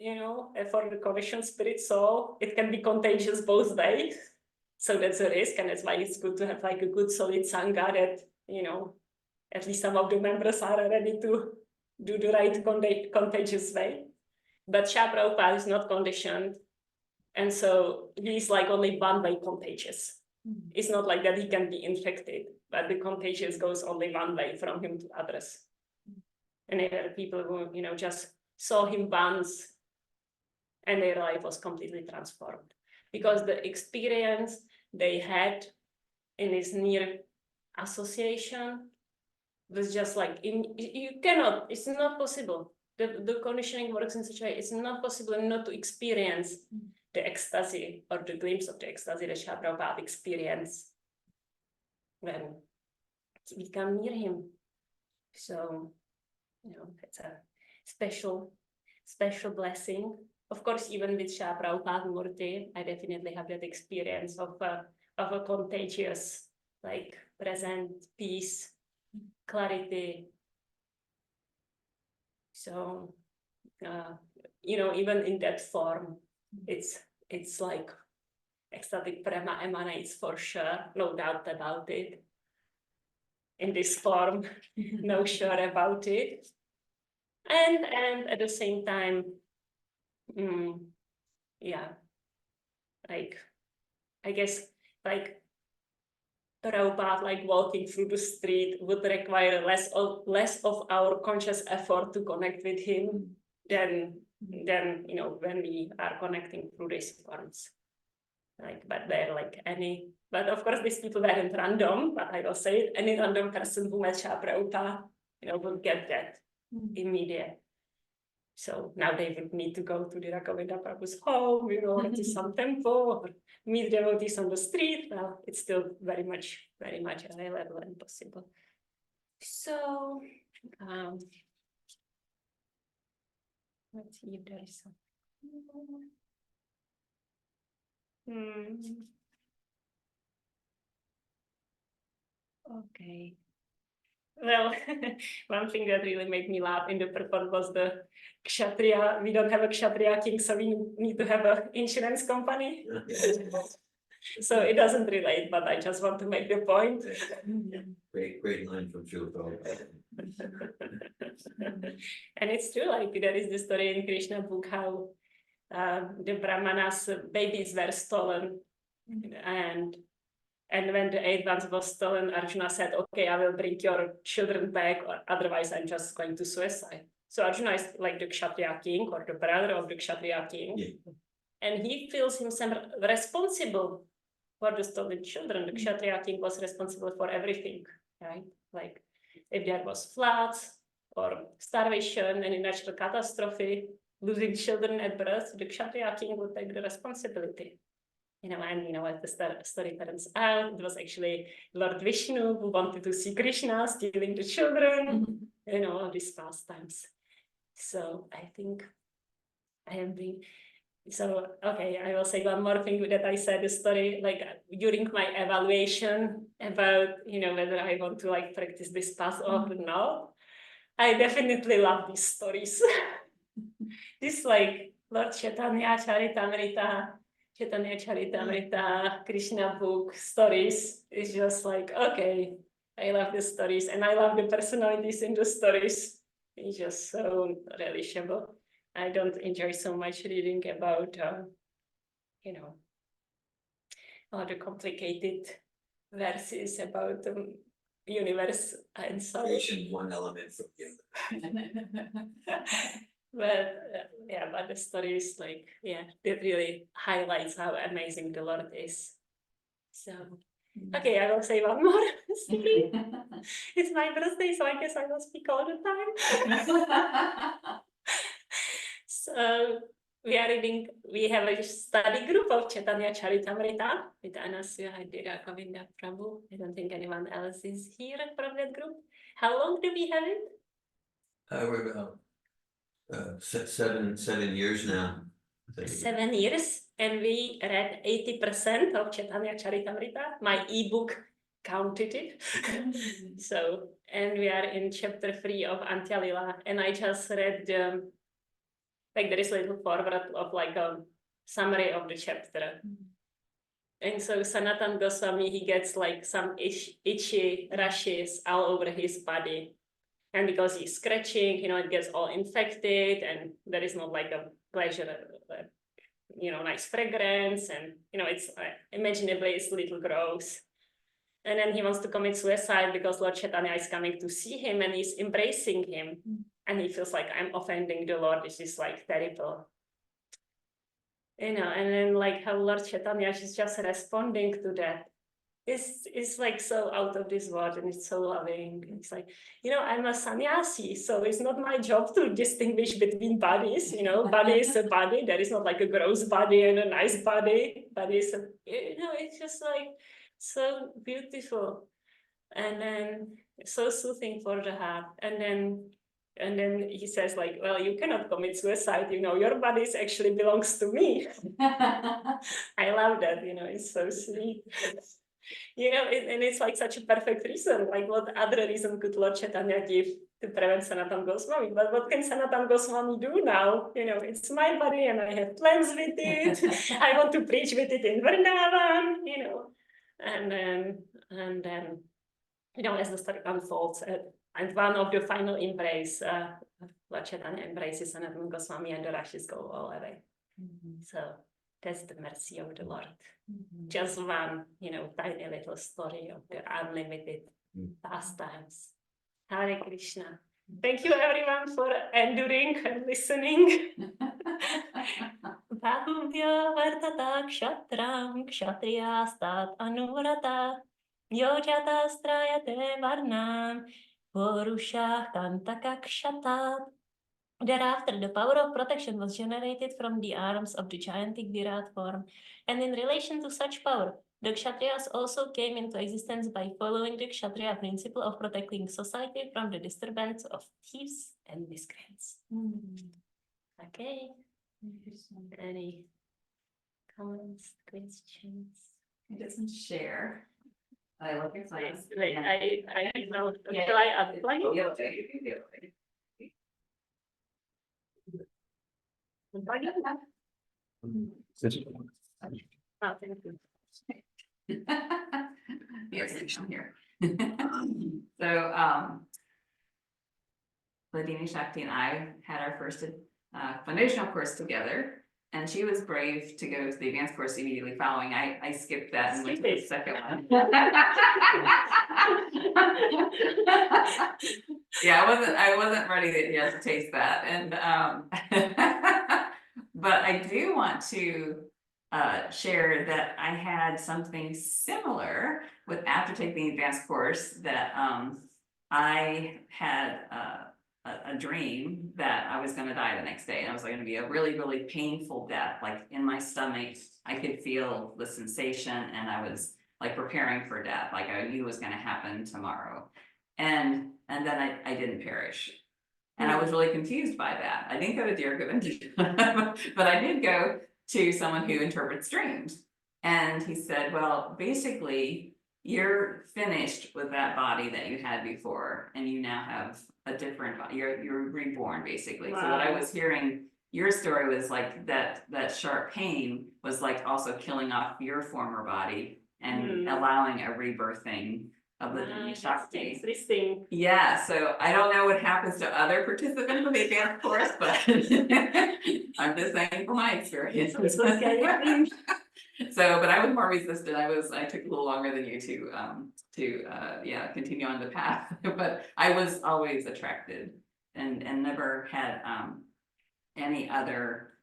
for the conditioned spirit soul, it can be contagious both ways. So that's a risk, and that's why it's good to have like a good solid Sangha that, at least some of the members are ready to do the right contagious way. But Srila Prabhupada is not conditioned. And so he's like only one way contagious. It's not like that he can be infected, but the contagious goes only one way from him to others. And there are people who, just saw him once and their life was completely transformed because the experience they had in this near association was just like, it's not possible. The conditioning works in such a way, it's not possible not to experience the ecstasy or the glimpse of the ecstasy that Srila Prabhupada experienced when we come near him. So, it's a special blessing. Of course, even with Srila Prabhupada Murti, I definitely have that experience of a contagious, like, present peace, clarity. So, even in that form, it's like ecstatic prema emanates for sure, no doubt about it. In this form, no sure about it. And at the same time, like, I guess, like, Prabhupada, like walking through the street would require less of our conscious effort to connect with him than when we are connecting through these forms. Like, but of course these people weren't random, but I will say any random person who met Srila Prabhupada, would get that immediate. So now they would need to go to the Raghavendra Prabhu's home, to some temple, or meet devotees on the street. Well, it's still very much available and possible. So, let's see if there is something. Okay. Well, one thing that really made me laugh in the purport was the Kshatriya. We don't have a Kshatriya king, so we need to have an insurance company. So it doesn't relate, but I just want to make the point. Great line from Srila Prabhupada. And it's true, like there is this story in Krishna book how the Brahmanas' babies were stolen, and when the 8th one was stolen, Arjuna said, okay, I will bring your children back, or otherwise I'm just going to suicide. So Arjuna is like the Kshatriya king, or the brother of the Kshatriya king. Yeah. And he feels himself responsible for the stolen children. The Kshatriya king was responsible for everything, right? Like if there was floods or starvation and a natural catastrophe, losing children at birth, the Kshatriya king would take the responsibility. As the story turns out, it was actually Lord Vishnu who wanted to see Krishna stealing the children, all these pastimes. So I think I am being, okay, I will say one more thing that I said the story, like during my evaluation about, whether I want to like practice this path or not. I definitely love these stories. This like Lord Chaitanya Charitamrita, Krishna book stories is just like, okay, I love the stories and I love the personalities in the stories. It's just so relishable. I don't enjoy so much reading about, all the complicated verses about the universe and so. Creation one element from the other. But the story is like, it really highlights how amazing the Lord is. So, okay, I will say one more story. It's my birthday, so I guess I will speak all the time. So, we have a study group of Chaitanya Charitamrita with Anasya Hadira Govinda Prabhu. I don't think anyone else is here from that group. How long do we have it? We're about 7 years now. 7 years, and we read 80% of Chaitanya Charitamrita. My ebook counted it. So, and we are in chapter 3 of Antyalila, and I just read there is a little forward of like a summary of the chapter. And so Sanatan Goswami, he gets like some itchy rashes all over his body. And because he's scratching, it gets all infected, and there is not like a pleasure, nice fragrance, and it's imaginably it's little gross. And then he wants to commit suicide because Lord Chaitanya is coming to see him and he's embracing him. And he feels like, I'm offending the Lord. This is like terrible. And then like how Lord Chaitanya is just responding to that. It's like so out of this world, and it's so loving. It's like, I'm a sannyasi, so it's not my job to distinguish between bodies. Body is a body. There is not like a gross body and a nice body. Body is it's just like so beautiful, and then so soothing for the heart. And then he says like, well, you cannot commit suicide. Your body actually belongs to me. I love that. It's so sweet. And it's like such a perfect reason. Like, what other reason could Lord Chaitanya give to prevent Sanatana Goswami? But what can Sanatana Goswami do now? It's my body and I have plans with it. I want to preach with it in Vrindavan, And then, as the story unfolds, and one of the final embrace, Lord Chaitanya embraces Sanatana Goswami and the rashes go all away. So that's the mercy of the Lord. Just one, tiny little story of the unlimited pastimes. Hare Krishna. Thank you everyone for enduring and listening. Bahubhya vartata kshatram kshatriyastat anurata yojata strayate varnam purusha kantaka kshatat. Thereafter, the power of protection was generated from the arms of the gigantic Virat form, and in relation to such power, the Kshatriyas also came into existence by following the Kshatriya principle of protecting society from the disturbance of thieves and miscreants. Okay. Any comments, questions? It doesn't share. I love your class. Wait, I know. Yeah. Shall I apply? Oh, thank you. Yes, I'm here. So, Hladini, Shakti and I had our first foundational course together, and she was brave to go to the advanced course immediately following. I skipped that and went to the second one. Yeah, I wasn't ready to taste that, and but I do want to share that I had something similar with after taking the advanced course, that I had a dream that I was going to die the next day, and it was going to be a really, really painful death. Like in my stomach, I could feel the sensation, and I was like preparing for death, like I knew it was going to happen tomorrow. And then I didn't perish. And I was really confused by that. I didn't go to Dear Govind, but I did go to someone who interprets dreams. And he said, well, basically, you're finished with that body that you had before, and you now have a different body. You're reborn, basically. Wow. So what I was hearing, your story was like that sharp pain was like also killing off your former body and allowing a rebirthing of the shakti. Interesting. Yeah, so I don't know what happens to other participants of the advanced course, but I'm just saying from my experience. So, but I was more resistant. I took a little longer than you to continue on the path. But I was always attracted and never had any other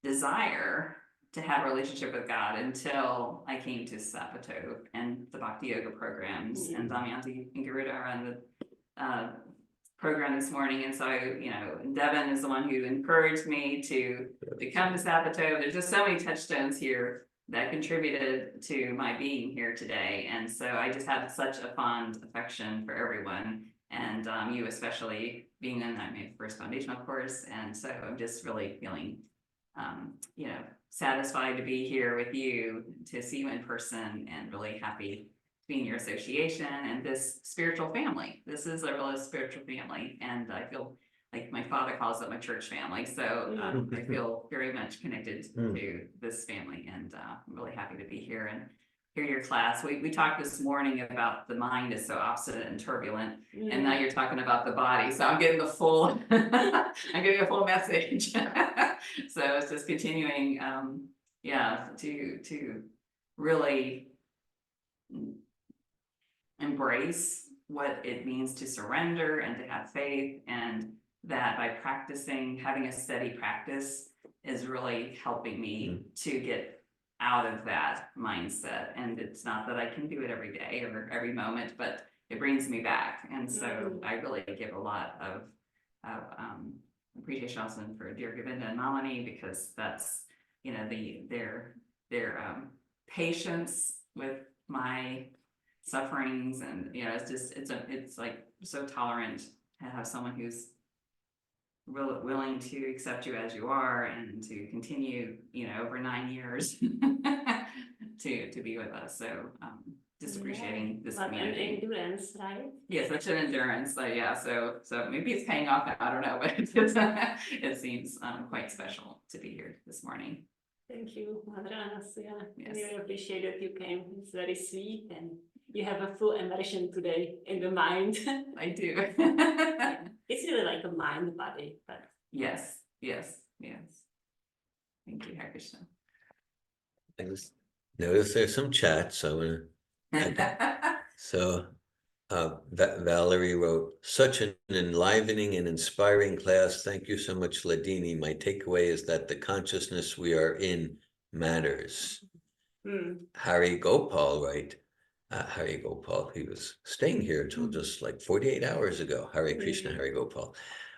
desire to have a relationship with God until I came to Sapato and the Bhakti Yoga programs and Damayanti and Garuda and the program this morning. And so, Devin is the one who encouraged me to come to Sapato. There's just so many touchstones here that contributed to my being here today. And so I just have such a fond affection for everyone, and you especially, being in my first foundational course. And so I'm just really feeling satisfied to be here with you, to see you in person, and really happy to be in your association and this spiritual family. This is a real spiritual family, and I feel like my father calls it my church family. So I feel very much connected to this family, and I'm really happy to be here. And hear your class. We talked this morning about the mind is so obstinate and turbulent, and Mm. now you're talking about the body. So I'm getting the full, I'm getting a full message. So it's just continuing, yeah, to really embrace what it means to surrender and to have faith, and that by practicing, having a steady practice is really helping me to get out of that mindset. And it's not that I can do it every day or every moment, but it brings me back. And so I really give a lot of appreciation also for dear Govinda and Malini, because that's, you know, their patience with my sufferings, and you know, it's just it's like so tolerant to have someone who's willing to accept you as you are and to continue, you know, over 9 years to be with us. So just appreciating this But an community. endurance, right? Yeah, such an endurance. So yeah, so maybe it's paying off now, I don't know, but it seems quite special to be here this morning. Thank you, Madranas. Yeah, Yes. I really appreciate that you came. It's very sweet, and you have a full immersion today in the mind. I do. It's really like a mind body, but Yes, yes, yes. Thank you, Hare Krishna. I just noticed there's some chat, so I'm gonna, so Valerie wrote, such an enlivening and inspiring class. Thank you so much, Hladini. My takeaway is that the consciousness we are in matters. Hari Gopal, right? Hari Gopal, he was staying here until just like 48 hours ago. Hare Krishna, Hari Gopal.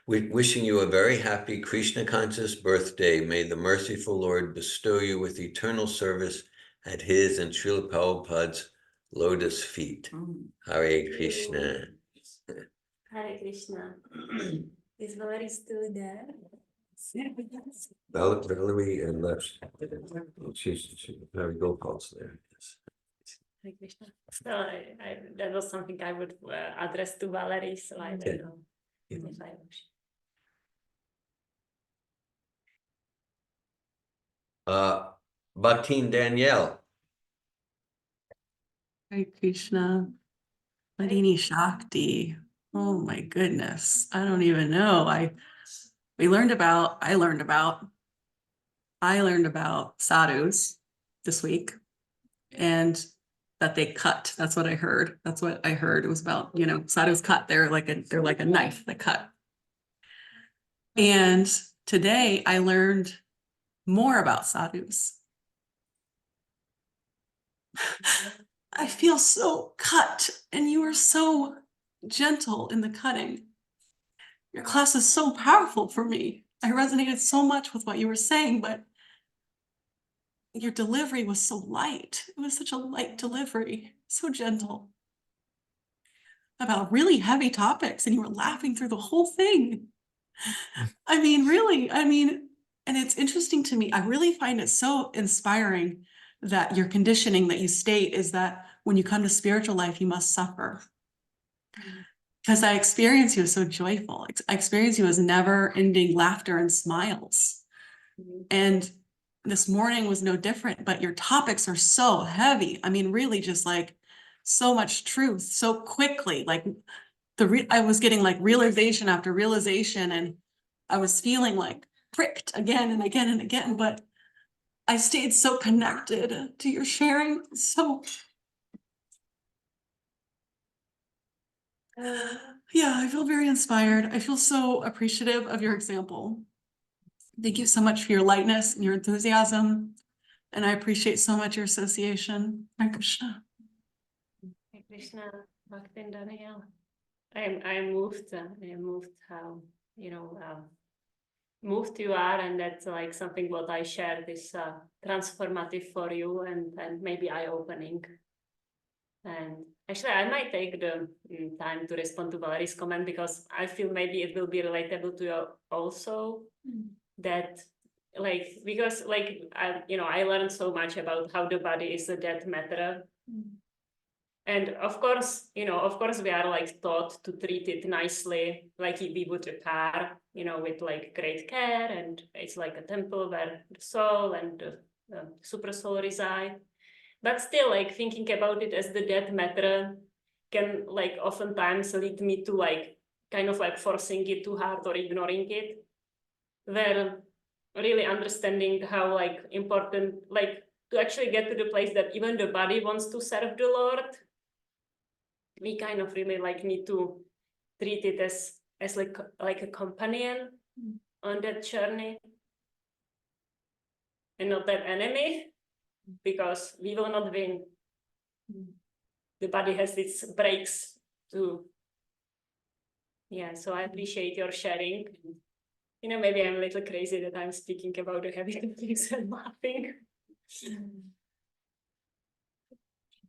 Wishing you a very happy Krishna conscious birthday. May the merciful Lord bestow you with eternal service at his and Srila Prabhupada's lotus feet. Hare Krishna. Hare Krishna. Is Valerie still there? Valerie and left. She's Hari Gopal's there. Yes. Hare Krishna. So that was something I would address to Valerie, so I don't know if I Bhaktin Danielle. Hare Krishna. Hladini Shakti. Oh my goodness. I don't even know. I learned about sadhus this week, and that they cut. That's what I heard. That's what I heard. It was about, you know, sadhus cut. They're like a knife that cut. And today I learned more about sadhus. I feel so cut, and you are so gentle in the cutting. Your class is so powerful for me. I resonated so much with what you were saying, but your delivery was so light. It was such a light delivery, so gentle, about really heavy topics, and you were laughing through the whole thing. I mean, really, and it's interesting to me. I really find it so inspiring that your conditioning that you state is that when you come to spiritual life, you must suffer. Because I experience you as so joyful. I experience you as never-ending laughter and smiles. And this morning was no different, but your topics are so heavy. I mean, really just like so much truth so quickly. Like I was getting like realization after realization, and I was feeling like pricked again and again and again, but I stayed so connected to your sharing. So yeah, I feel very inspired. I feel so appreciative of your example. Thank you so much for your lightness and your enthusiasm. And I appreciate so much your association. Hare Krishna. Hare Krishna, Bhaktin Daniel. I'm moved how, you know, moved you are, and that's like something what I shared is transformative for you and maybe eye-opening. And actually, I might take the time to respond to Valerie's comment, because I feel maybe it will be relatable to you also. That like, because like, I learned so much about how the body is a dead matter. And of course, we are like taught to treat it nicely, like we would a car, with like great care, and it's like a temple where the soul and the super soul reside. but still, like thinking about it as the dead matter can like oftentimes lead me to like kind of like forcing it too hard or ignoring it. Where really understanding how like important, like to actually get to the place that even the body wants to serve the Lord, we kind of really like need to treat it as like a companion on that journey and not an enemy, because we will not win. The body has its breaks too. Yeah, so I appreciate your sharing. You know, maybe I'm a little crazy that I'm speaking about the heavy things and laughing.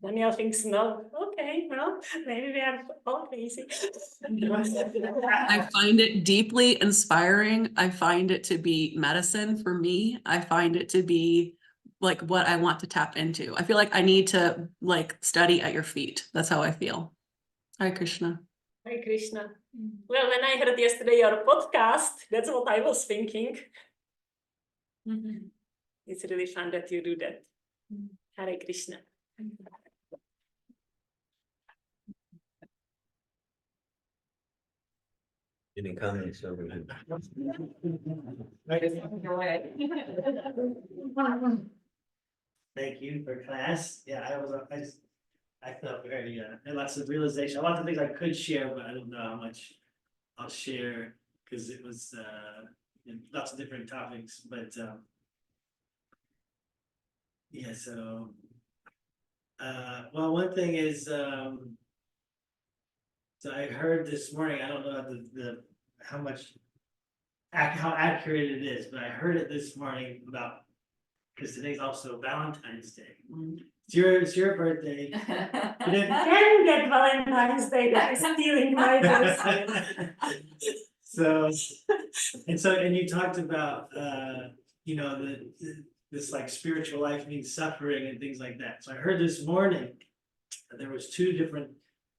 Daniel thinks no. Okay, well, maybe we are all crazy. I find it deeply inspiring. I find it to be medicine for me. I find it to be like what I want to tap into. I feel like I need to like study at your feet. That's how I feel. Hare Krishna. Hare Krishna. Well, when I heard yesterday your podcast, that's what I was thinking. It's really fun that you do that. Hare Krishna. Any comments over here? Thank you for class. Yeah, I felt very, had lots of realization, lots of things I could share, but I don't know how much I'll share, because it was, lots of different topics, but, yeah, so, well, one thing is, so I heard this morning, I don't know how much, how accurate it is, but I heard it this morning about, because today's also Valentine's Day. It's your birthday. Can get Valentine's Day that is stealing my voice. So, and you talked about, this like spiritual life means suffering and things like that. So I heard this morning that there was two different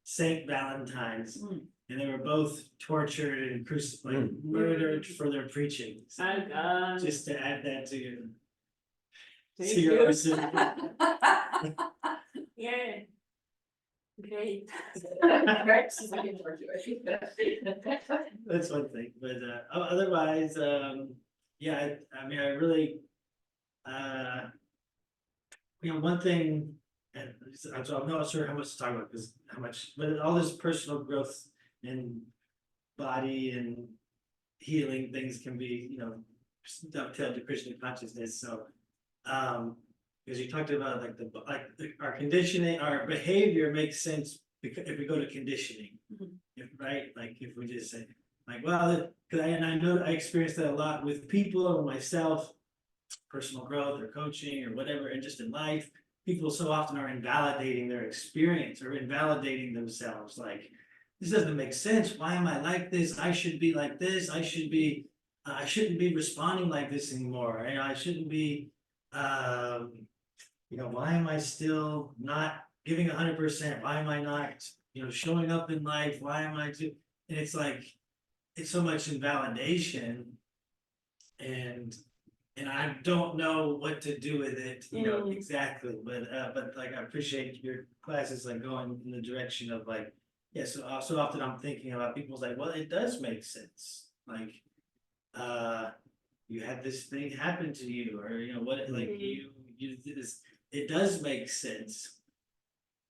Saint Valentines, and they were both tortured and crucified, murdered for their preaching. So just to add that to your. Yeah. Great. That's one thing, but otherwise, yeah, I mean, I really, one thing, and so I'm not sure how much to talk about, because but all this personal growth and body and healing things can be, dovetailed to Krishna consciousness. So, because you talked about our conditioning, our behavior makes sense because if we go to conditioning, right? Like if we just say, like, well, and I know I experienced that a lot with people or myself, personal growth or coaching or whatever, and just in life, people so often are invalidating their experience or invalidating themselves. Like, this doesn't make sense. Why am I like this? I should be like this. I shouldn't be responding like this anymore. I shouldn't be, why am I still not giving 100%? Why am I not, showing up in life? Why am I and it's like, it's so much invalidation, and I don't know what to do with it, exactly. But like, I appreciate your classes like going in the direction of like, yeah, so often I'm thinking about people's like, well, it does make sense. Like, you had this thing happen to you, or what, like you did this. It does make sense.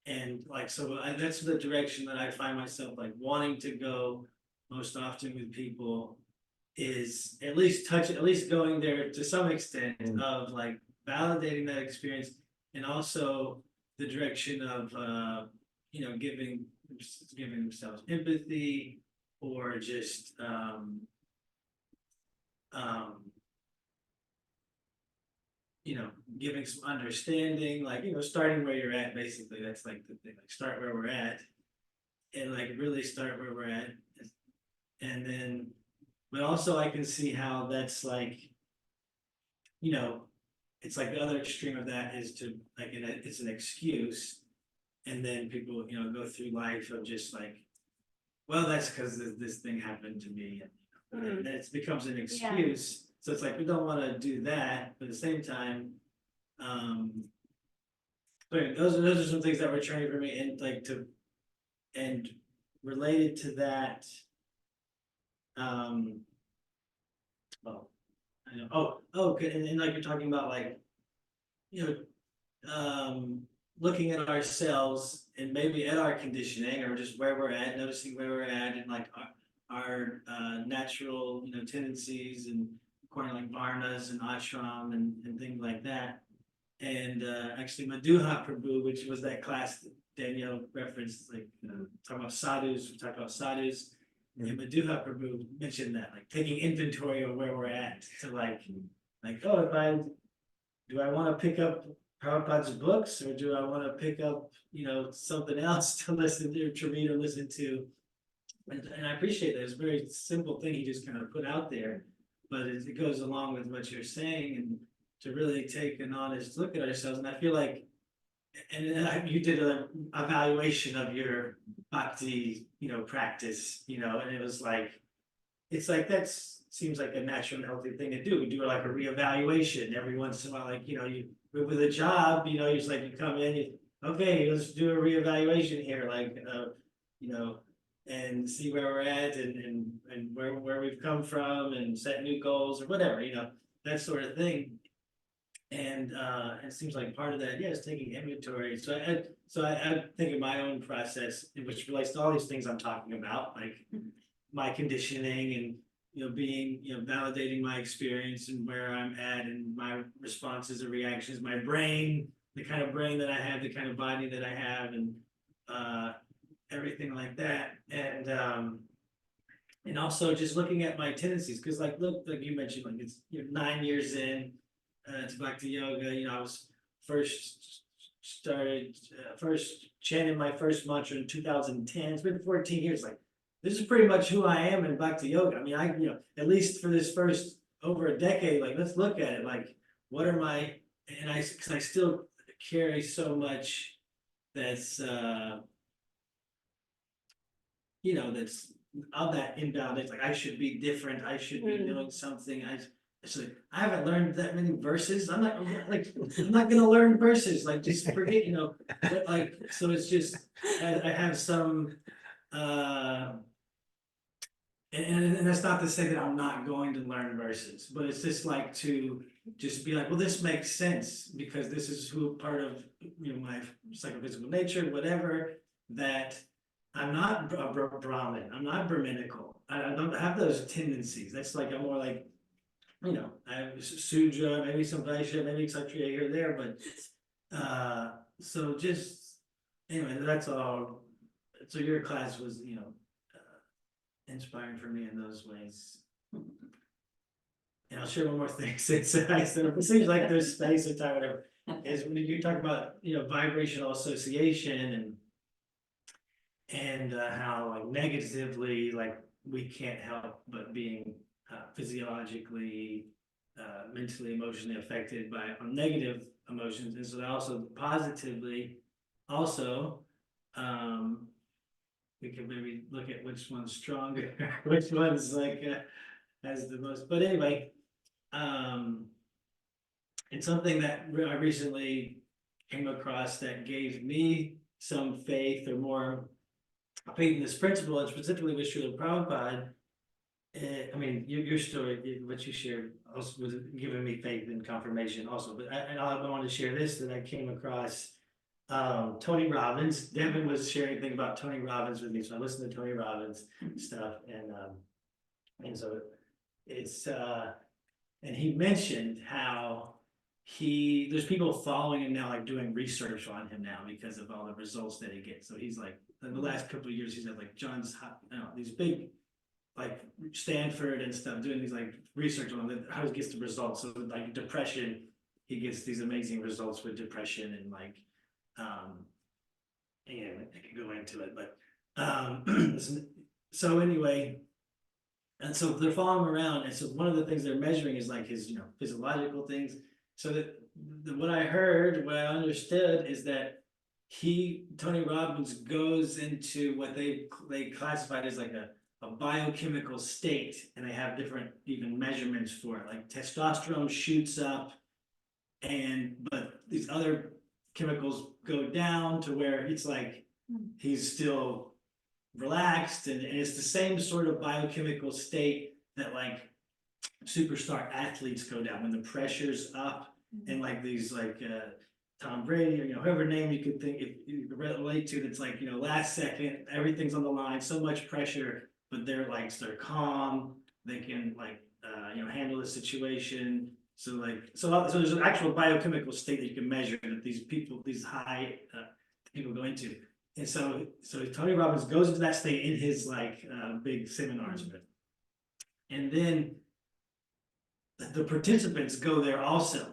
And like, so that's the direction that I find myself like wanting to go most often with people, is at least going there to some extent of like validating that experience, and also the direction of giving themselves empathy, or just giving some understanding, like, starting where you're at, basically. That's like the thing, like start where we're at, and like really start where we're at. And then, but also I can see how that's like, it's like the other extreme of that is to like, it's an excuse. And then people, go through life of just like, well, that's because this thing happened to me. And then it becomes an excuse. So it's like, we don't want to do that, but at the same time, but those are some things that were training for me and like to, and related to that. Well, I know, okay, and like you're talking about like, you know, looking at ourselves and maybe at our conditioning or just where we're at, noticing where we're at and like our natural, you know, tendencies and according to like varnas and ashram and things like that. And actually Madhuha Prabhu, which was that class that Danielle referenced, like talking about sadhus, we talked about sadhus. And Madhuha Prabhu mentioned that, like taking inventory of where we're at to like, oh, do I want to pick up Prabhupada's books or do I want to pick up, you know, something else to listen to read or listen to? And I appreciate that. It's a very simple thing he just kind of put out there, but it goes along with what you're saying and to really take an honest look at ourselves. And I feel like, you did an evaluation of your bhakti, you know, practice, you know, and it was like, it's like seems like a natural and healthy thing to do. We do like a reevaluation every once in a while, like, you know, you with a job, you know, it's like you come in, okay, let's do a reevaluation here, like you know, and see where we're at and where we've come from and set new goals or whatever, you know, that sort of thing. And it seems like part of that, yeah, is taking inventory. So I think of my own process, which relates to all these things I'm talking about, like my conditioning and, you know, being, you know, validating my experience and where I'm at and my responses and reactions, my brain, the kind of brain that I have, the kind of body that I have, and everything like that. And also just looking at my tendencies, because like look, like you mentioned, like it's, you know, 9 years in to Bhakti Yoga. You know, I was first chanting my first mantra in 2010. It's been 14 years. Like this is pretty much who I am in Bhakti Yoga. I mean, you know, at least for this first over a decade, like let's look at it. Like, what are my, and because I still carry so much that's you know, that's of that inbound. It's like I should be different. I should be doing something. It's like I haven't learned that many verses. I'm not gonna learn verses. Like just forget, you know. But like so, it's just I have some. And that's not to say that I'm not going to learn verses, but it's just like to just be like, well, this makes sense because this is who part of, you know, my psychophysical nature, whatever, that I'm not a Brahmin, I'm not Brahminical. I don't have those tendencies. That's like I'm more like, you know, I have Sudra, maybe some Vaishya, maybe Kshatriya here or there, but so just anyway, that's all. So your class was, you know, inspiring for me in those ways. And I'll share one more thing since I said it seems like there's space or time, whatever. Is when you talk about, you know, vibrational association and how like negatively, like we can't help but being physiologically, mentally, emotionally affected by negative emotions, and so also positively, also, we can maybe look at which one's stronger, which one's like has the most. But anyway, it's something that I recently came across that gave me some faith or more faith in this principle, and specifically with Srila Prabhupada. I mean, your story, what you shared, also was giving me faith and confirmation also. But I want to share this that I came across. Tony Robbins. Devin was sharing a thing about Tony Robbins with me, so I listened to Tony Robbins stuff, and so it's and he mentioned how there's people following him now, like doing research on him now because of all the results that he gets. So he's like, in the last couple of years, he's had like these big like Stanford and stuff doing these like research on how he gets the results. So like depression, he gets these amazing results with depression and like. Yeah, I could go into it, but so anyway, and so they're following him around, and so one of the things they're measuring is like his, you know, physiological things. So that what I heard, what I understood is that Tony Robbins goes into what they classified as like a biochemical state, and they have different even measurements for it. Like testosterone shoots up, but these other chemicals go down to where it's like he's still relaxed, and it's the same sort of biochemical state that like superstar athletes go down when the pressure's up, and like these like Tom Brady, or whoever name you could think, if you could relate to, that's like, last second, everything's on the line, so much pressure, but they're calm, they can like handle the situation. So there's an actual biochemical state that you can measure that these high people go into. And so Tony Robbins goes into that state in his big seminars with. And then the participants go there also.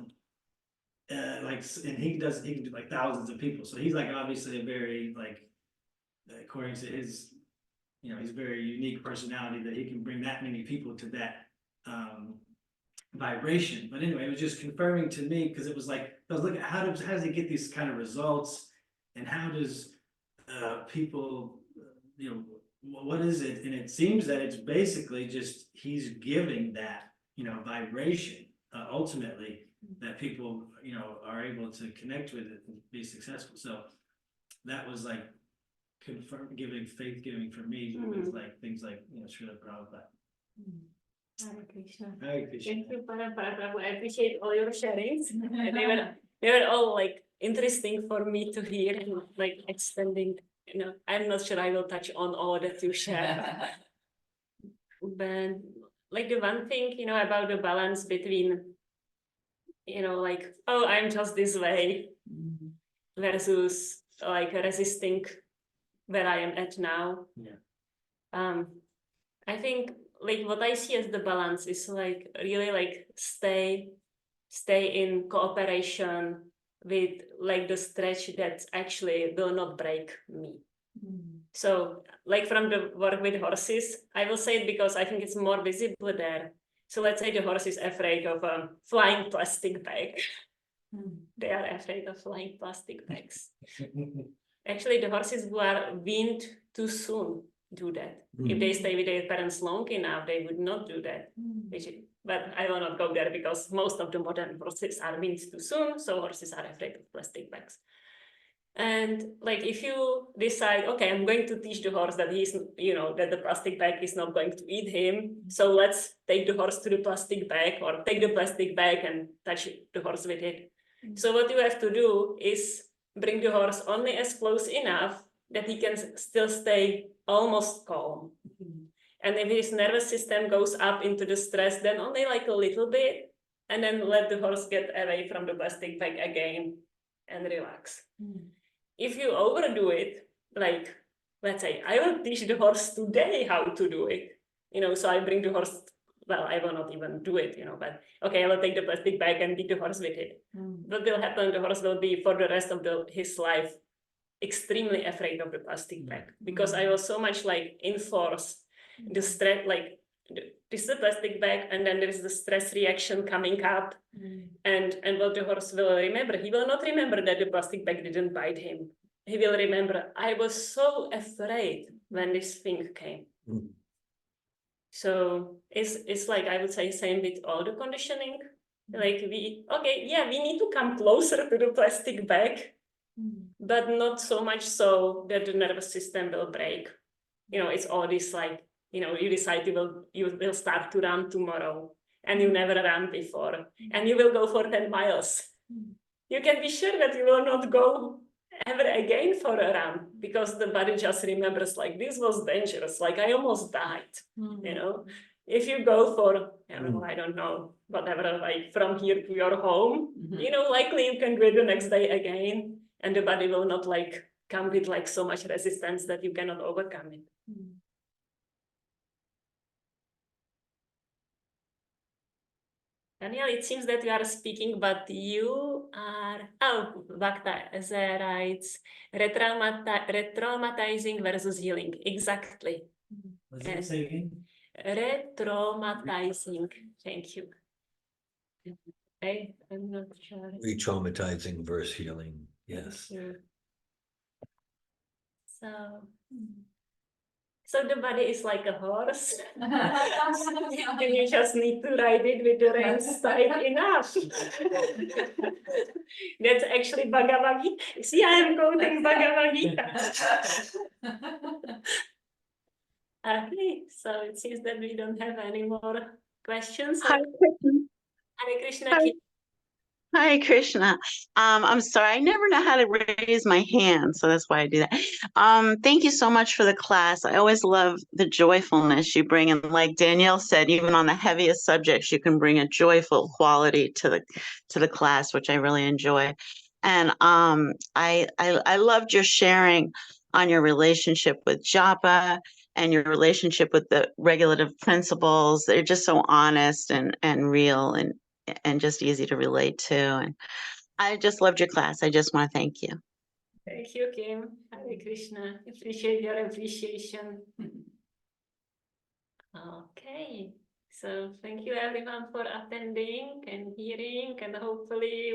And he can do like thousands of people. So he's like obviously a very according to his, he's very unique personality that he can bring that many people to that vibration. But anyway, it was just confirming to me, because it was like, I was looking at how does he get these kind of results, and how does people, what is it? And it seems that it's basically just he's giving that, vibration ultimately, that people, are able to connect with it and be successful. So that was like faith giving for me, with like things like, Srila Prabhupada. Hare Krishna. Hare Krishna. Thank you, Prabhu. I appreciate all your sharings. They were all like interesting for me to hear, and like extending. I'm not sure I will touch on all that you share. But like the one thing, about the balance between, like, oh, I'm just this way, versus like resisting where I am at now. Yeah. I think like what I see as the balance is like really like stay in cooperation with like the stretch that actually will not break me. So like from the work with horses, I will say it because I think it's more visible there. So let's say the horse is afraid of a flying plastic bag. They are afraid of flying plastic bags. Actually, the horses who are weaned too soon do that. If they stay with their parents long enough, they would not do that. But I will not go there, because most of the modern horses are weaned too soon, so horses are afraid of plastic bags. And like if you decide, okay, I'm going to teach the horse that he's, that the plastic bag is not going to eat him, so let's take the horse to the plastic bag, or take the plastic bag and touch the horse with it. So what you have to do is bring the horse only as close enough that he can still stay almost calm. And if his nervous system goes up into the stress, then only like a little bit, and then let the horse get away from the plastic bag again and relax. If you overdo it, like, let's say, I will teach the horse today how to do it, so I bring the horse, well, I will not even do it, but okay, I will take the plastic bag and beat the horse with it. What will happen? The horse will be for the rest of his life extremely afraid of the plastic bag, because I will so much like enforce the stress, like this is the plastic bag, and then there is the stress reaction coming up, and what the horse will remember, he will not remember that the plastic bag didn't bite him. He will remember, I was so afraid when this thing came. So it's like, I would say, same with all the conditioning. Like we need to come closer to the plastic bag, but not so much so that the nervous system will break. It's all this like, you decide you will start to run tomorrow, and you never ran before, and you will go for 10 miles. You can be sure that you will not go ever again for a run, because the body just remembers like, this was dangerous, like I almost died. If you go for, I don't know, whatever, like from here to your home, likely you can do it the next day again, and the body will not like come with like so much resistance that you cannot overcome it. Daniel, it seems that you are speaking, but you are, Bhakta writes, retraumatizing versus healing. Exactly. What does it say again? Retraumatizing. Thank you. I'm not sure. Re-traumatizing versus healing, yes. So, So the body is like a horse. And you just need to ride it with the reins tight enough. That's actually Bhagavad Gita. See, I am quoting Bhagavad Gita. Okay, so it seems that we don't have any more questions. So, Hi, Krishna. Hare Krishna. Hi. Hi, Krishna. I'm sorry, I never know how to raise my hand, so that's why I do that. Thank you so much for the class. I always love the joyfulness you bring, and like Danielle said, even on the heaviest subjects, you can bring a joyful quality to the class, which I really enjoy. And I loved your sharing on your relationship with japa and your relationship with the regulative principles. They're just so honest and real and just easy to relate to. And I just loved your class. I just want to thank you. Thank you, Kim. Hare Krishna. Appreciate your appreciation. Okay. So thank you everyone for attending and hearing, and hopefully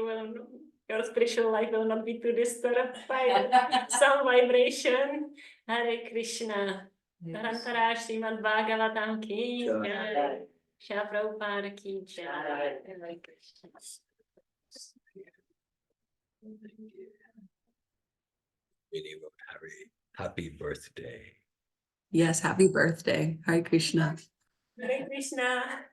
your spiritual life will not be too disturbed by some vibration. Hare Krishna. Tarantara Srimad Bhagavatam ki jai. Shri Prabhupada ki jai. Hare Krishna. Really wrote happy birthday. Yes, happy birthday. Hare Krishna. Hare Krishna.